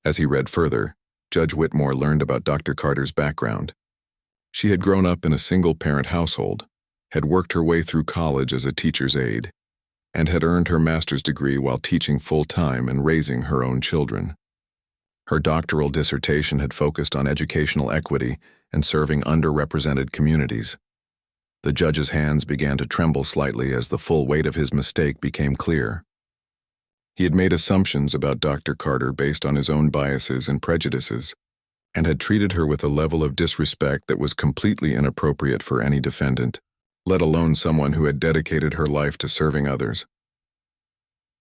As he read further, Judge Whitmore learned about Dr. Carter's background. She had grown up in a single-parent household, had worked her way through college as a teacher's aide, and had earned her master's degree while teaching full-time and raising her own children. Her doctoral dissertation had focused on educational equity and serving underrepresented communities. The judge's hands began to tremble slightly as the full weight of his mistake became clear. He had made assumptions about Dr. Carter based on his own biases and prejudices, and had treated her with a level of disrespect that was completely inappropriate for any defendant, let alone someone who had dedicated her life to serving others.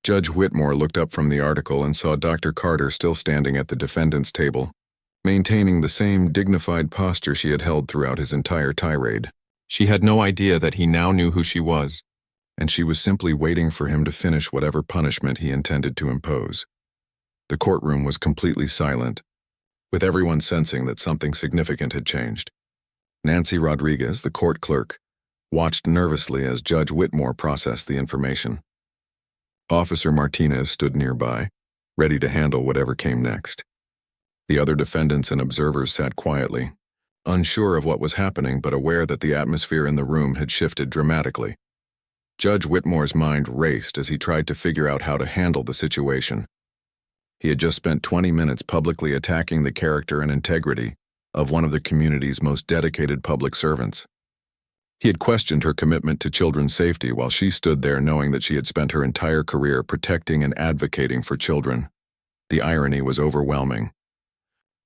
Judge Whitmore looked up from the article and saw Dr. Carter still standing at the defendant's table, maintaining the same dignified posture she had held throughout his entire tirade. She had no idea that he now knew who she was, and she was simply waiting for him to finish whatever punishment he intended to impose. The courtroom was completely silent, with everyone sensing that something significant had changed. Nancy Rodriguez, the court clerk, watched nervously as Judge Whitmore processed the information. Officer Martinez stood nearby, ready to handle whatever came next. The other defendants and observers sat quietly, unsure of what was happening but aware that the atmosphere in the room had shifted dramatically. Judge Whitmore's mind raced as he tried to figure out how to handle the situation. He had just spent 20 minutes publicly attacking the character and integrity of one of the community's most dedicated public servants. He had questioned her commitment to children's safety while she stood there knowing that she had spent her entire career protecting and advocating for children. The irony was overwhelming.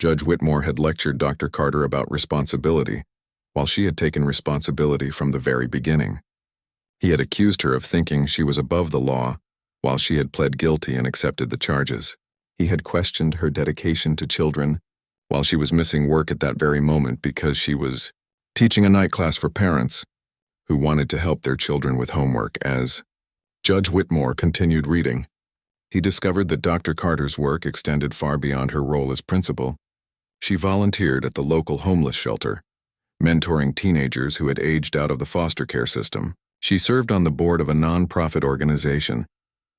Judge Whitmore had lectured Dr. Carter about responsibility, while she had taken responsibility from the very beginning. He had accused her of thinking she was above the law, while she had pled guilty and accepted the charges. He had questioned her dedication to children, while she was missing work at that very moment because she was teaching a night class for parents who wanted to help their children with homework. As Judge Whitmore continued reading, he discovered that Dr. Carter's work extended far beyond her role as principal. She volunteered at the local homeless shelter, mentoring teenagers who had aged out of the foster care system. She served on the board of a non-profit organization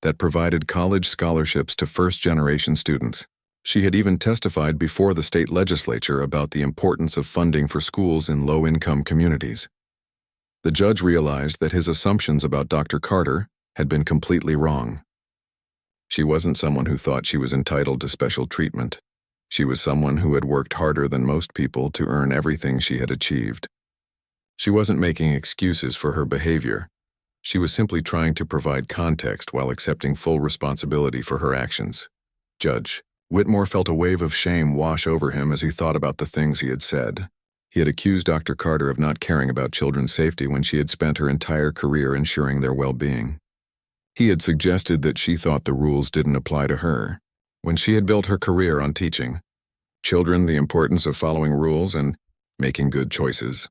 that provided college scholarships to first-generation students. She had even testified before the state legislature about the importance of funding for schools in low-income communities. The judge realized that his assumptions about Dr. Carter had been completely wrong. She wasn't someone who thought she was entitled to special treatment. She was someone who had worked harder than most people to earn everything she had achieved. She wasn't making excuses for her behavior. She was simply trying to provide context while accepting full responsibility for her actions. Judge Whitmore felt a wave of shame wash over him as he thought about the things he had said. He had accused Dr. Carter of not caring about children's safety when she had spent her entire career ensuring their well-being. He had suggested that she thought the rules didn't apply to her, when she had built her career on teaching children the importance of following rules and making good choices.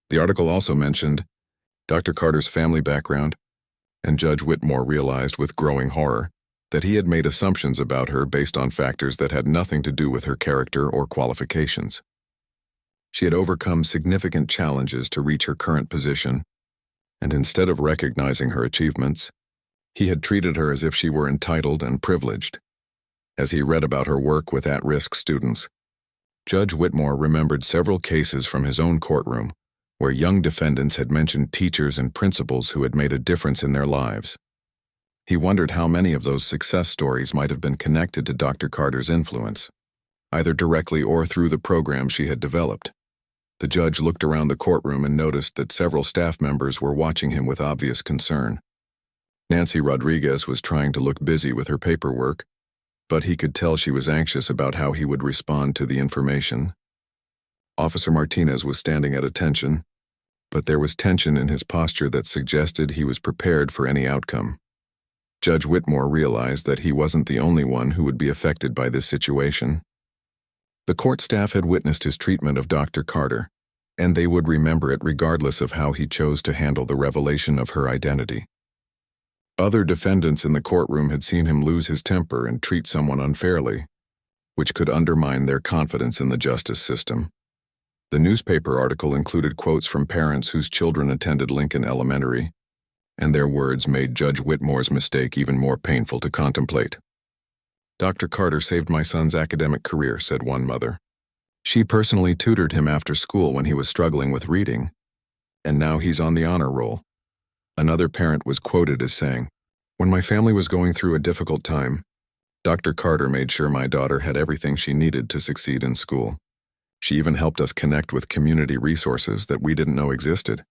The article also mentioned Dr. Carter's family background, and Judge Whitmore realized with growing horror that he had made assumptions about her based on factors that had nothing to do with her character or qualifications. She had overcome significant challenges to reach her current position, and instead of recognizing her achievements, he had treated her as if she were entitled and privileged. As he read about her work with at-risk students, Judge Whitmore remembered several cases from his own courtroom where young defendants had mentioned teachers and principals who had made a difference in their lives. He wondered how many of those success stories might have been connected to Dr. Carter's influence, either directly or through the program she had developed. The judge looked around the courtroom and noticed that several staff members were watching him with obvious concern. Nancy Rodriguez was trying to look busy with her paperwork, but he could tell she was anxious about how he would respond to the information. Officer Martinez was standing at attention, but there was tension in his posture that suggested he was prepared for any outcome. Judge Whitmore realized that he wasn't the only one who would be affected by this situation. The court staff had witnessed his treatment of Dr. Carter, and they would remember it regardless of how he chose to handle the revelation of her identity. Other defendants in the courtroom had seen him lose his temper and treat someone unfairly, which could undermine their confidence in the justice system. The newspaper article included quotes from parents whose children attended Lincoln Elementary, and their words made Judge Whitmore's mistake even more painful to contemplate. "Dr. Carter saved my son's academic career," said one mother. "She personally tutored him after school when he was struggling with reading, and now he's on the honor roll." Another parent was quoted as saying, "When my family was going through a difficult time, Dr. Carter made sure my daughter had everything she needed to succeed in school. She even helped us connect with community resources that we didn't know existed."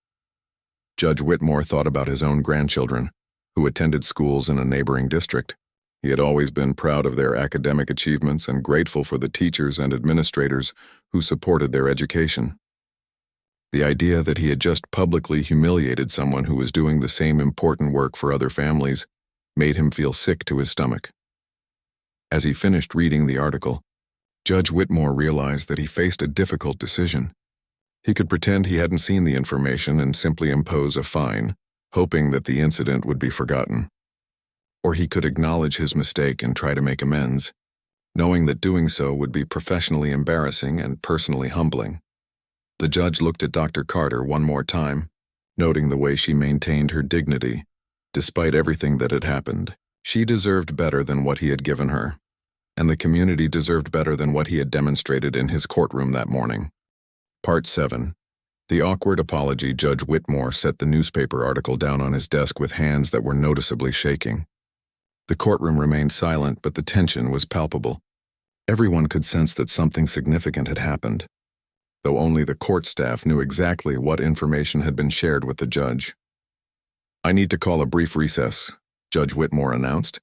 Judge Whitmore thought about his own grandchildren, who attended schools in a neighboring district. He had always been proud of their academic achievements and grateful for the teachers and administrators who supported their education. The idea that he had just publicly humiliated someone who was doing the same important work for other families made him feel sick to his stomach. As he finished reading the article, Judge Whitmore realized that he faced a difficult decision. He could pretend he hadn't seen the information and simply impose a fine, hoping that the incident would be forgotten. Or he could acknowledge his mistake and try to make amends, knowing that doing so would be professionally embarrassing and personally humbling. The judge looked at Dr. Carter one more time, noting the way she maintained her dignity, despite everything that had happened. She deserved better than what he had given her, and the community deserved better than what he had demonstrated in his courtroom that morning. Part 7. The awkward apology. Judge Whitmore set the newspaper article down on his desk with hands that were noticeably shaking. The courtroom remained silent, but the tension was palpable. Everyone could sense that something significant had happened, though only the court staff knew exactly what information had been shared with the judge. "I need to call a brief recess," Judge Whitmore announced,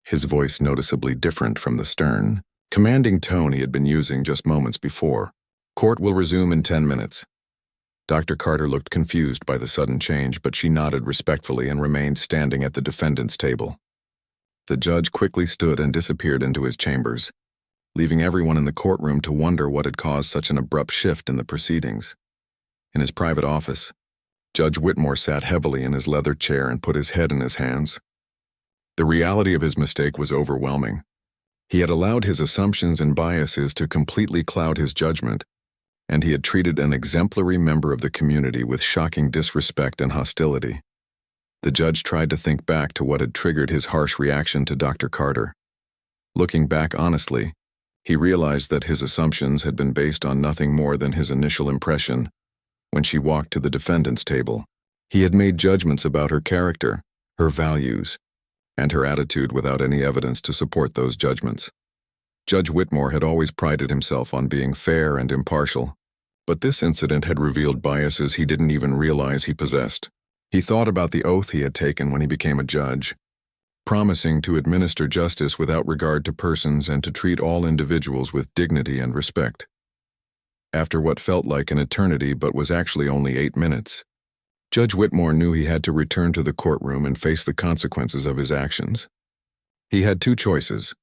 his voice noticeably different from the stern, commanding tone he had been using just moments before. "Court will resume in 10 minutes. Dr. Carter looked confused by the sudden change, but she nodded respectfully and remained standing at the defendant's table. The judge quickly stood and disappeared into his chambers, leaving everyone in the courtroom to wonder what had caused such an abrupt shift in the proceedings. In his private office, Judge Whitmore sat heavily in his leather chair and put his head in his hands. The reality of his mistake was overwhelming. He had allowed his assumptions and biases to completely cloud his judgment, and he had treated an exemplary member of the community with shocking disrespect and hostility. The judge tried to think back to what had triggered his harsh reaction to Dr. Carter. Looking back honestly, he realized that his assumptions had been based on nothing more than his initial impression. When she walked to the defendant's table, he had made judgments about her character, her values, and her attitude without any evidence to support those judgments. Judge Whitmore had always prided himself on being fair and impartial, but this incident had revealed biases he didn't even realize he possessed. He thought about the oath he had taken when he became a judge, promising to administer justice without regard to persons and to treat all individuals with dignity and respect. After what felt like an eternity but was actually only 8 minutes, Judge Whitmore knew he had to return to the courtroom and face the consequences of his actions. He had 2 choices.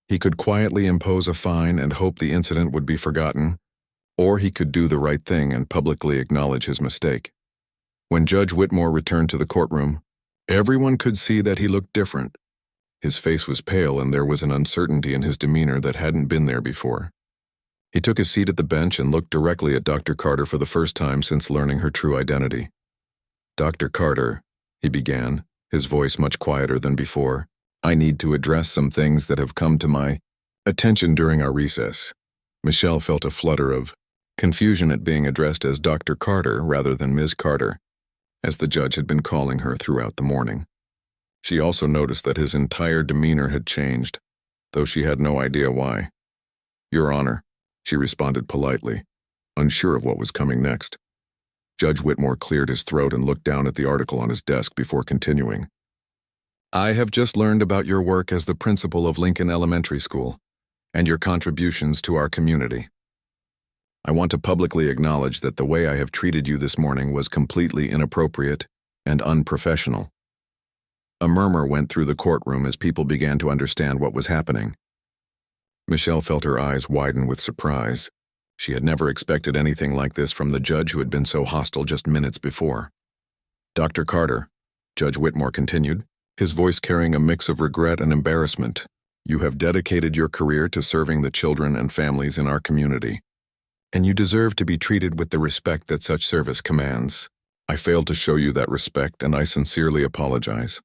He could quietly impose a fine and hope the incident would be forgotten, or he could do the right thing and publicly acknowledge his mistake. When Judge Whitmore returned to the courtroom, everyone could see that he looked different. His face was pale and there was an uncertainty in his demeanor that hadn't been there before. He took his seat at the bench and looked directly at Dr. Carter for the first time since learning her true identity. "Dr. Carter," he began, his voice much quieter than before, "I need to address some things that have come to my attention during our recess." Michelle felt a flutter of confusion at being addressed as Dr. Carter rather than Ms. Carter, as the judge had been calling her throughout the morning. She also noticed that his entire demeanor had changed, though she had no idea why. "Your Honor," she responded politely, unsure of what was coming next. Judge Whitmore cleared his throat and looked down at the article on his desk before continuing. "I have just learned about your work as the principal of Lincoln Elementary School and your contributions to our community. I want to publicly acknowledge that the way I have treated you this morning was completely inappropriate and unprofessional." A murmur went through the courtroom as people began to understand what was happening. Michelle felt her eyes widen with surprise. She had never expected anything like this from the judge who had been so hostile just minutes before. "Dr. Carter," Judge Whitmore continued, his voice carrying a mix of regret and embarrassment, "you have dedicated your career to serving the children and families in our community, and you deserve to be treated with the respect that such service commands. I failed to show you that respect, and I sincerely apologize."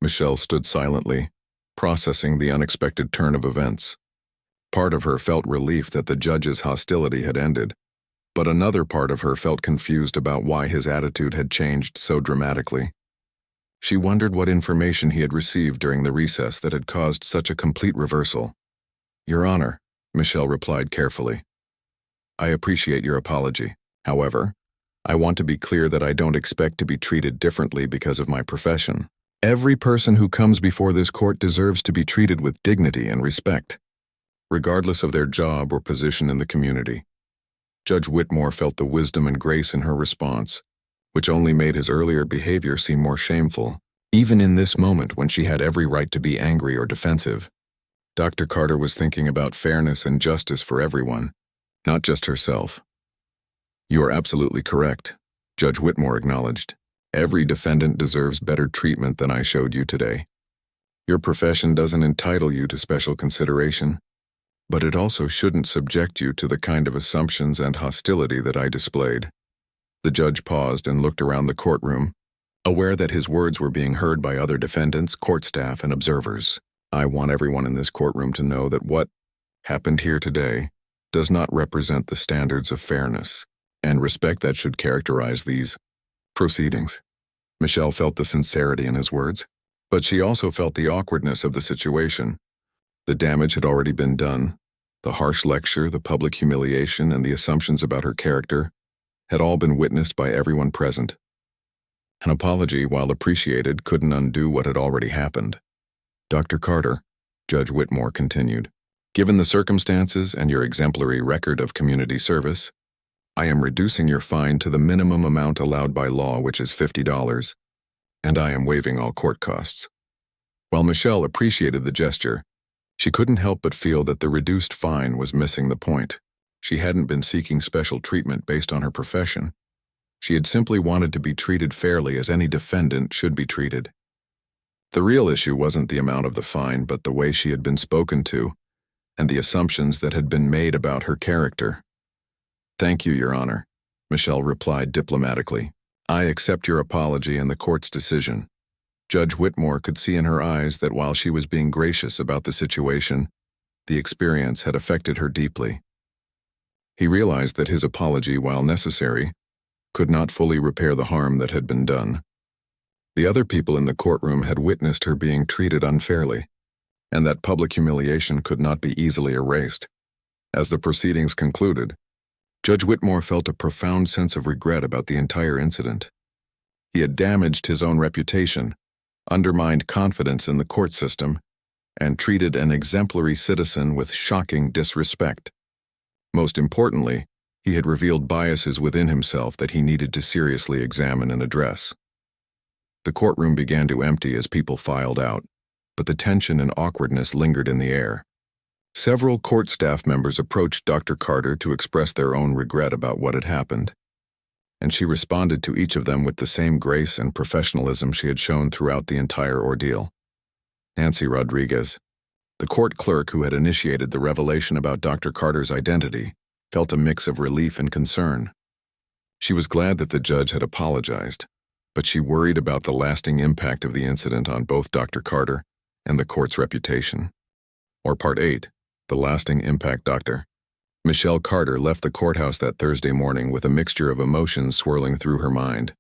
Michelle stood silently, processing the unexpected turn of events. Part of her felt relief that the judge's hostility had ended, but another part of her felt confused about why his attitude had changed so dramatically. She wondered what information he had received during the recess that had caused such a complete reversal. "Your Honor," Michelle replied carefully, "I appreciate your apology. However, I want to be clear that I don't expect to be treated differently because of my profession. Every person who comes before this court deserves to be treated with dignity and respect, regardless of their job or position in the community." Judge Whitmore felt the wisdom and grace in her response, which only made his earlier behavior seem more shameful, even in this moment when she had every right to be angry or defensive. Dr. Carter was thinking about fairness and justice for everyone, not just herself. "You are absolutely correct," Judge Whitmore acknowledged. "Every defendant deserves better treatment than I showed you today. Your profession doesn't entitle you to special consideration, but it also shouldn't subject you to the kind of assumptions and hostility that I displayed." The judge paused and looked around the courtroom, aware that his words were being heard by other defendants, court staff, and observers. I want everyone in this courtroom to know that what happened here today does not represent the standards of fairness and respect that should characterize these proceedings. Michelle felt the sincerity in his words, but she also felt the awkwardness of the situation. The damage had already been done. The harsh lecture, the public humiliation, and the assumptions about her character had all been witnessed by everyone present. An apology, while appreciated, couldn't undo what had already happened. Dr. Carter, Judge Whitmore continued, given the circumstances and your exemplary record of community service, I am reducing your fine to the minimum amount allowed by law, which is $50, and I am waiving all court costs. While Michelle appreciated the gesture, she couldn't help but feel that the reduced fine was missing the point. She hadn't been seeking special treatment based on her profession. She had simply wanted to be treated fairly as any defendant should be treated. The real issue wasn't the amount of the fine, but the way she had been spoken to and the assumptions that had been made about her character. Thank you, Your Honor, Michelle replied diplomatically. I accept your apology and the court's decision. Judge Whitmore could see in her eyes that while she was being gracious about the situation, the experience had affected her deeply. He realized that his apology, while necessary, could not fully repair the harm that had been done. The other people in the courtroom had witnessed her being treated unfairly, and that public humiliation could not be easily erased. As the proceedings concluded, Judge Whitmore felt a profound sense of regret about the entire incident. He had damaged his own reputation, undermined confidence in the court system, and treated an exemplary citizen with shocking disrespect. Most importantly, he had revealed biases within himself that he needed to seriously examine and address. The courtroom began to empty as people filed out, but the tension and awkwardness lingered in the air. Several court staff members approached Dr. Carter to express their own regret about what had happened, and she responded to each of them with the same grace and professionalism she had shown throughout the entire ordeal. Nancy Rodriguez, the court clerk who had initiated the revelation about Dr. Carter's identity, felt a mix of relief and concern. She was glad that the judge had apologized, but she worried about the lasting impact of the incident on both Dr. Carter and the court's reputation. Or Part 8, The Lasting Impact. Dr. Michelle Carter left the courthouse that Thursday morning with a mixture of emotions swirling through her mind.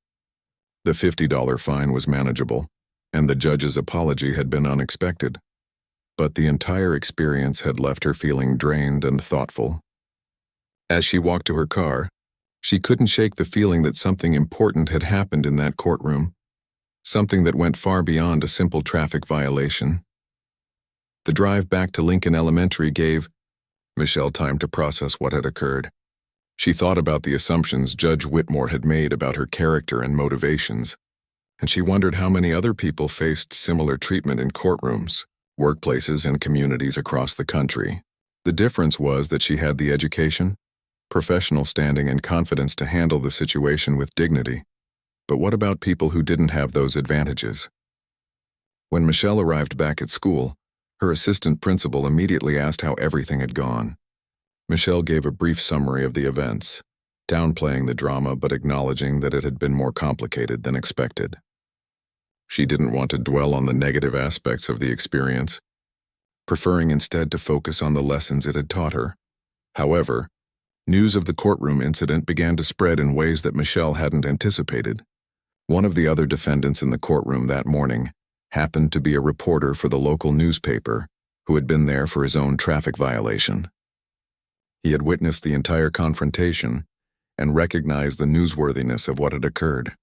The $50 fine was manageable, and the judge's apology had been unexpected. But the entire experience had left her feeling drained and thoughtful. As she walked to her car, she couldn't shake the feeling that something important had happened in that courtroom, something that went far beyond a simple traffic violation. The drive back to Lincoln Elementary gave Michelle time to process what had occurred. She thought about the assumptions Judge Whitmore had made about her character and motivations, and she wondered how many other people faced similar treatment in courtrooms, workplaces, and communities across the country. The difference was that she had the education, professional standing, and confidence to handle the situation with dignity. But what about people who didn't have those advantages? When Michelle arrived back at school, her assistant principal immediately asked how everything had gone. Michelle gave a brief summary of the events, downplaying the drama but acknowledging that it had been more complicated than expected. She didn't want to dwell on the negative aspects of the experience, preferring instead to focus on the lessons it had taught her. However, news of the courtroom incident began to spread in ways that Michelle hadn't anticipated. One of the other defendants in the courtroom that morning happened to be a reporter for the local newspaper who had been there for his own traffic violation. He had witnessed the entire confrontation and recognized the newsworthiness of what had occurred.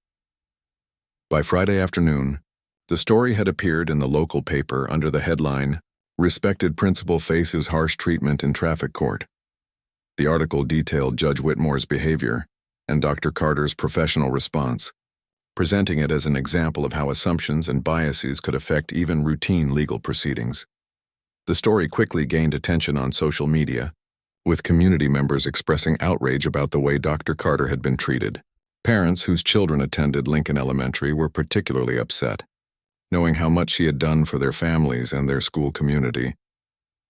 By Friday afternoon, the story had appeared in the local paper under the headline, "Respected Principal Faces Harsh Treatment in Traffic Court." The article detailed Judge Whitmore's behavior and Dr. Carter's professional response, presenting it as an example of how assumptions and biases could affect even routine legal proceedings. The story quickly gained attention on social media, with community members expressing outrage about the way Dr. Carter had been treated. Parents whose children attended Lincoln Elementary were particularly upset, knowing how much she had done for their families and their school community.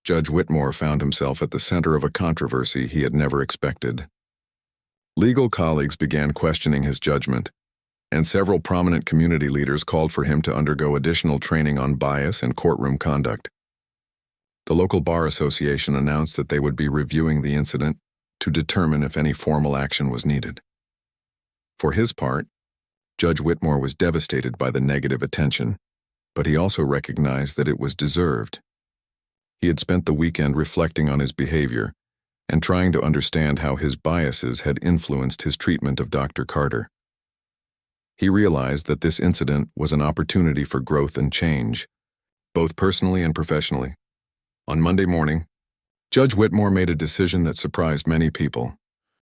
Judge Whitmore found himself at the center of a controversy he had never expected. Legal colleagues began questioning his judgment, and several prominent community leaders called for him to undergo additional training on bias and courtroom conduct. The local bar association announced that they would be reviewing the incident to determine if any formal action was needed. For his part, Judge Whitmore was devastated by the negative attention, but he also recognized that it was deserved. He had spent the weekend reflecting on his behavior and trying to understand how his biases had influenced his treatment of Dr. Carter. He realized that this incident was an opportunity for growth and change, both personally and professionally. On Monday morning, Judge Whitmore made a decision that surprised many people.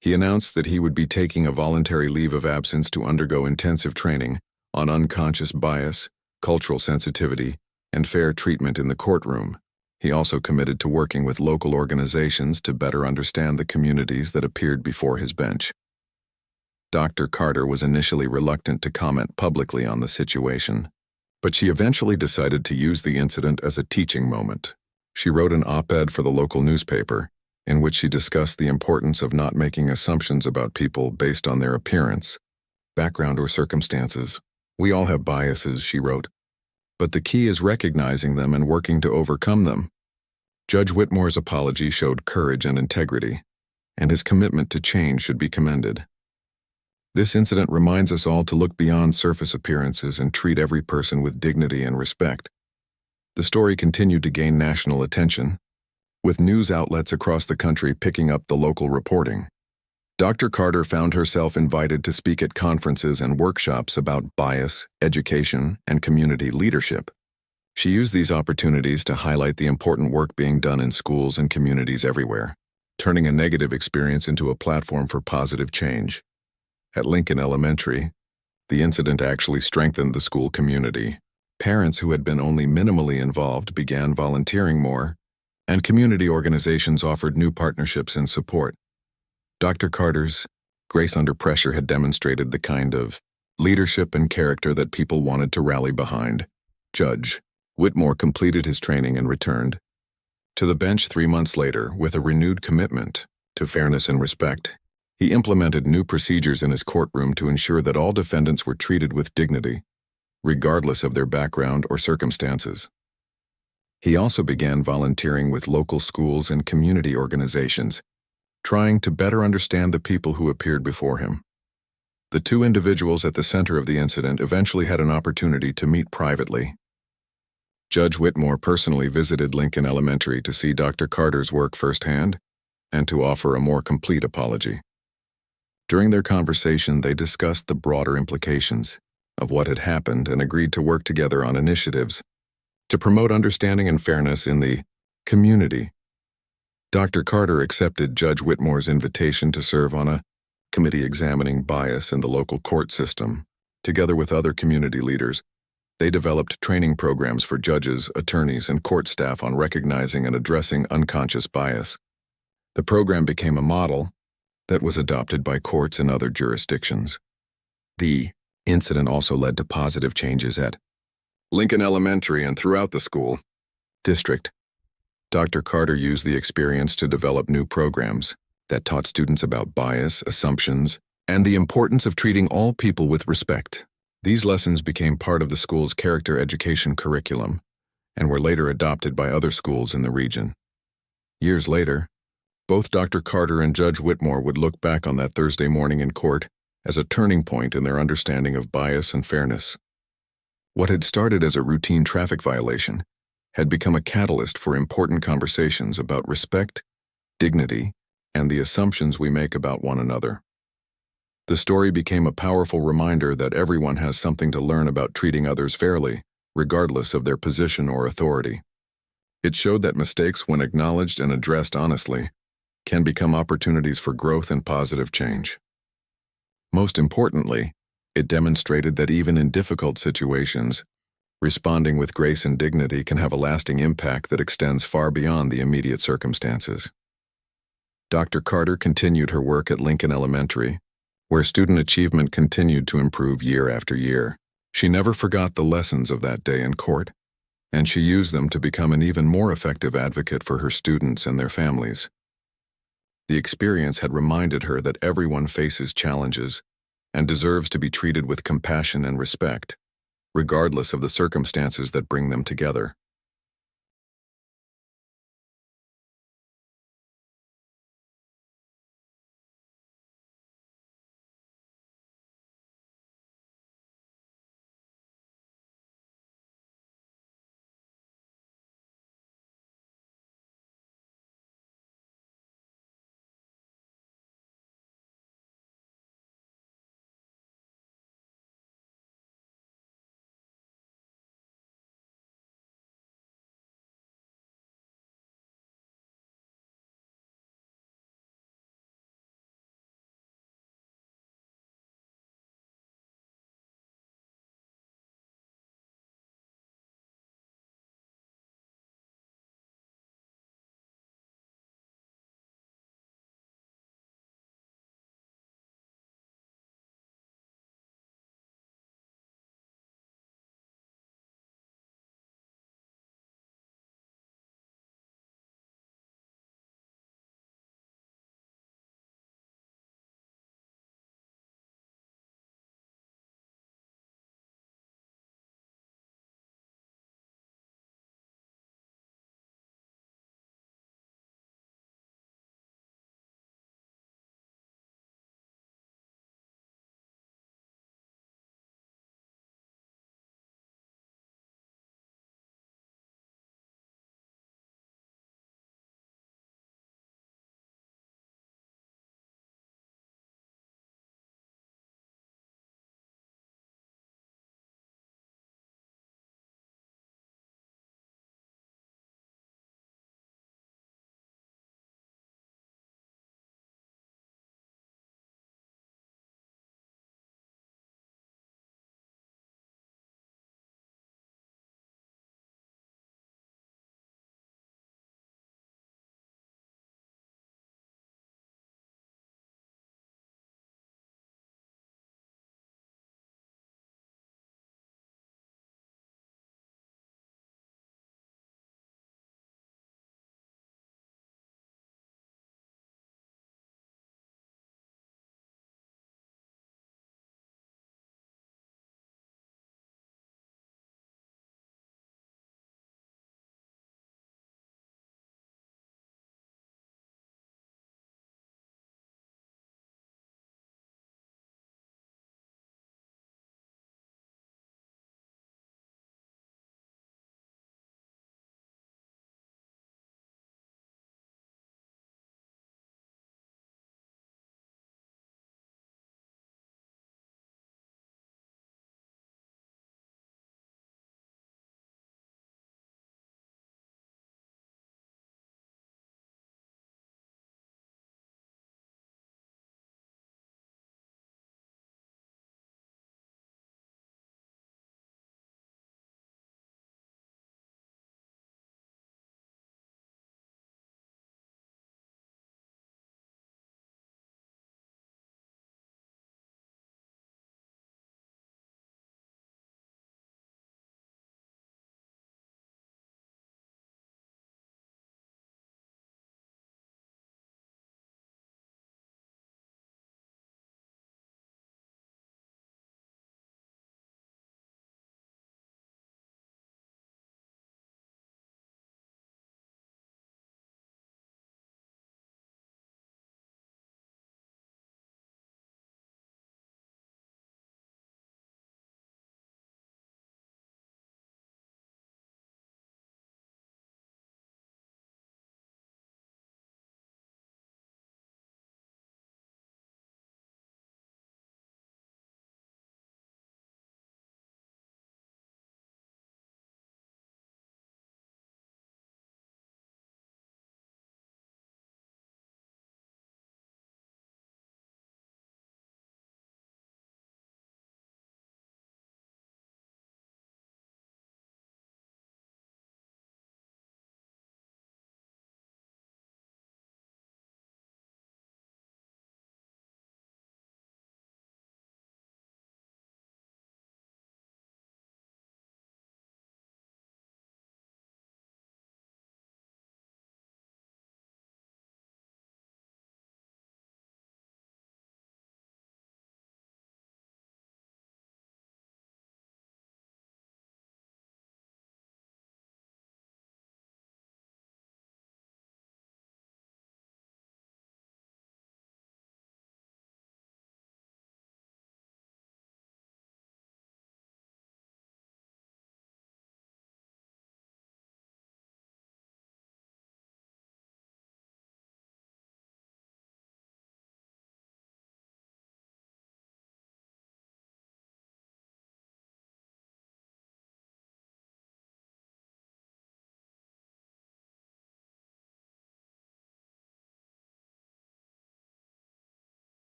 He announced that he would be taking a voluntary leave of absence to undergo intensive training on unconscious bias, cultural sensitivity, and fair treatment in the courtroom. He also committed to working with local organizations to better understand the communities that appeared before his bench. Dr. Carter was initially reluctant to comment publicly on the situation, but she eventually decided to use the incident as a teaching moment. She wrote an op-ed for the local newspaper, in which she discussed the importance of not making assumptions about people based on their appearance, background, or circumstances. "We all have biases," she wrote, "but the key is recognizing them and working to overcome them." Judge Whitmore's apology showed courage and integrity, and his commitment to change should be commended. This incident reminds us all to look beyond surface appearances and treat every person with dignity and respect. The story continued to gain national attention, with news outlets across the country picking up the local reporting. Dr. Carter found herself invited to speak at conferences and workshops about bias, education, and community leadership. She used these opportunities to highlight the important work being done in schools and communities everywhere, turning a negative experience into a platform for positive change. At Lincoln Elementary, the incident actually strengthened the school community. Parents who had been only minimally involved began volunteering more, and community organizations offered new partnerships and support. Dr. Carter's grace under pressure had demonstrated the kind of leadership and character that people wanted to rally behind. Judge Whitmore completed his training and returned to the bench 3 months later with a renewed commitment to fairness and respect. He implemented new procedures in his courtroom to ensure that all defendants were treated with dignity, regardless of their background or circumstances. He also began volunteering with local schools and community organizations, trying to better understand the people who appeared before him. The two individuals at the center of the incident eventually had an opportunity to meet privately. Judge Whitmore personally visited Lincoln Elementary to see Dr. Carter's work firsthand and to offer a more complete apology. During their conversation, they discussed the broader implications of what had happened and agreed to work together on initiatives to promote understanding and fairness in the community. Dr. Carter accepted Judge Whitmore's invitation to serve on a committee examining bias in the local court system. Together with other community leaders, they developed training programs for judges, attorneys, and court staff on recognizing and addressing unconscious bias. The program became a model that was adopted by courts in other jurisdictions. The incident also led to positive changes at Lincoln Elementary and throughout the school district. Dr. Carter used the experience to develop new programs that taught students about bias, assumptions, and the importance of treating all people with respect. These lessons became part of the school's character education curriculum and were later adopted by other schools in the region. Years later, both Dr. Carter and Judge Whitmore would look back on that Thursday morning in court as a turning point in their understanding of bias and fairness. What had started as a routine traffic violation had become a catalyst for important conversations about respect, dignity, and the assumptions we make about one another. The story became a powerful reminder that everyone has something to learn about treating others fairly, regardless of their position or authority. It showed that mistakes, when acknowledged and addressed honestly, can become opportunities for growth and positive change. Most importantly, it demonstrated that even in difficult situations, responding with grace and dignity can have a lasting impact that extends far beyond the immediate circumstances. Dr. Carter continued her work at Lincoln Elementary, where student achievement continued to improve year after year. She never forgot the lessons of that day in court, and she used them to become an even more effective advocate for her students and their families. The experience had reminded her that everyone faces challenges and deserves to be treated with compassion and respect, regardless of the circumstances that bring them together.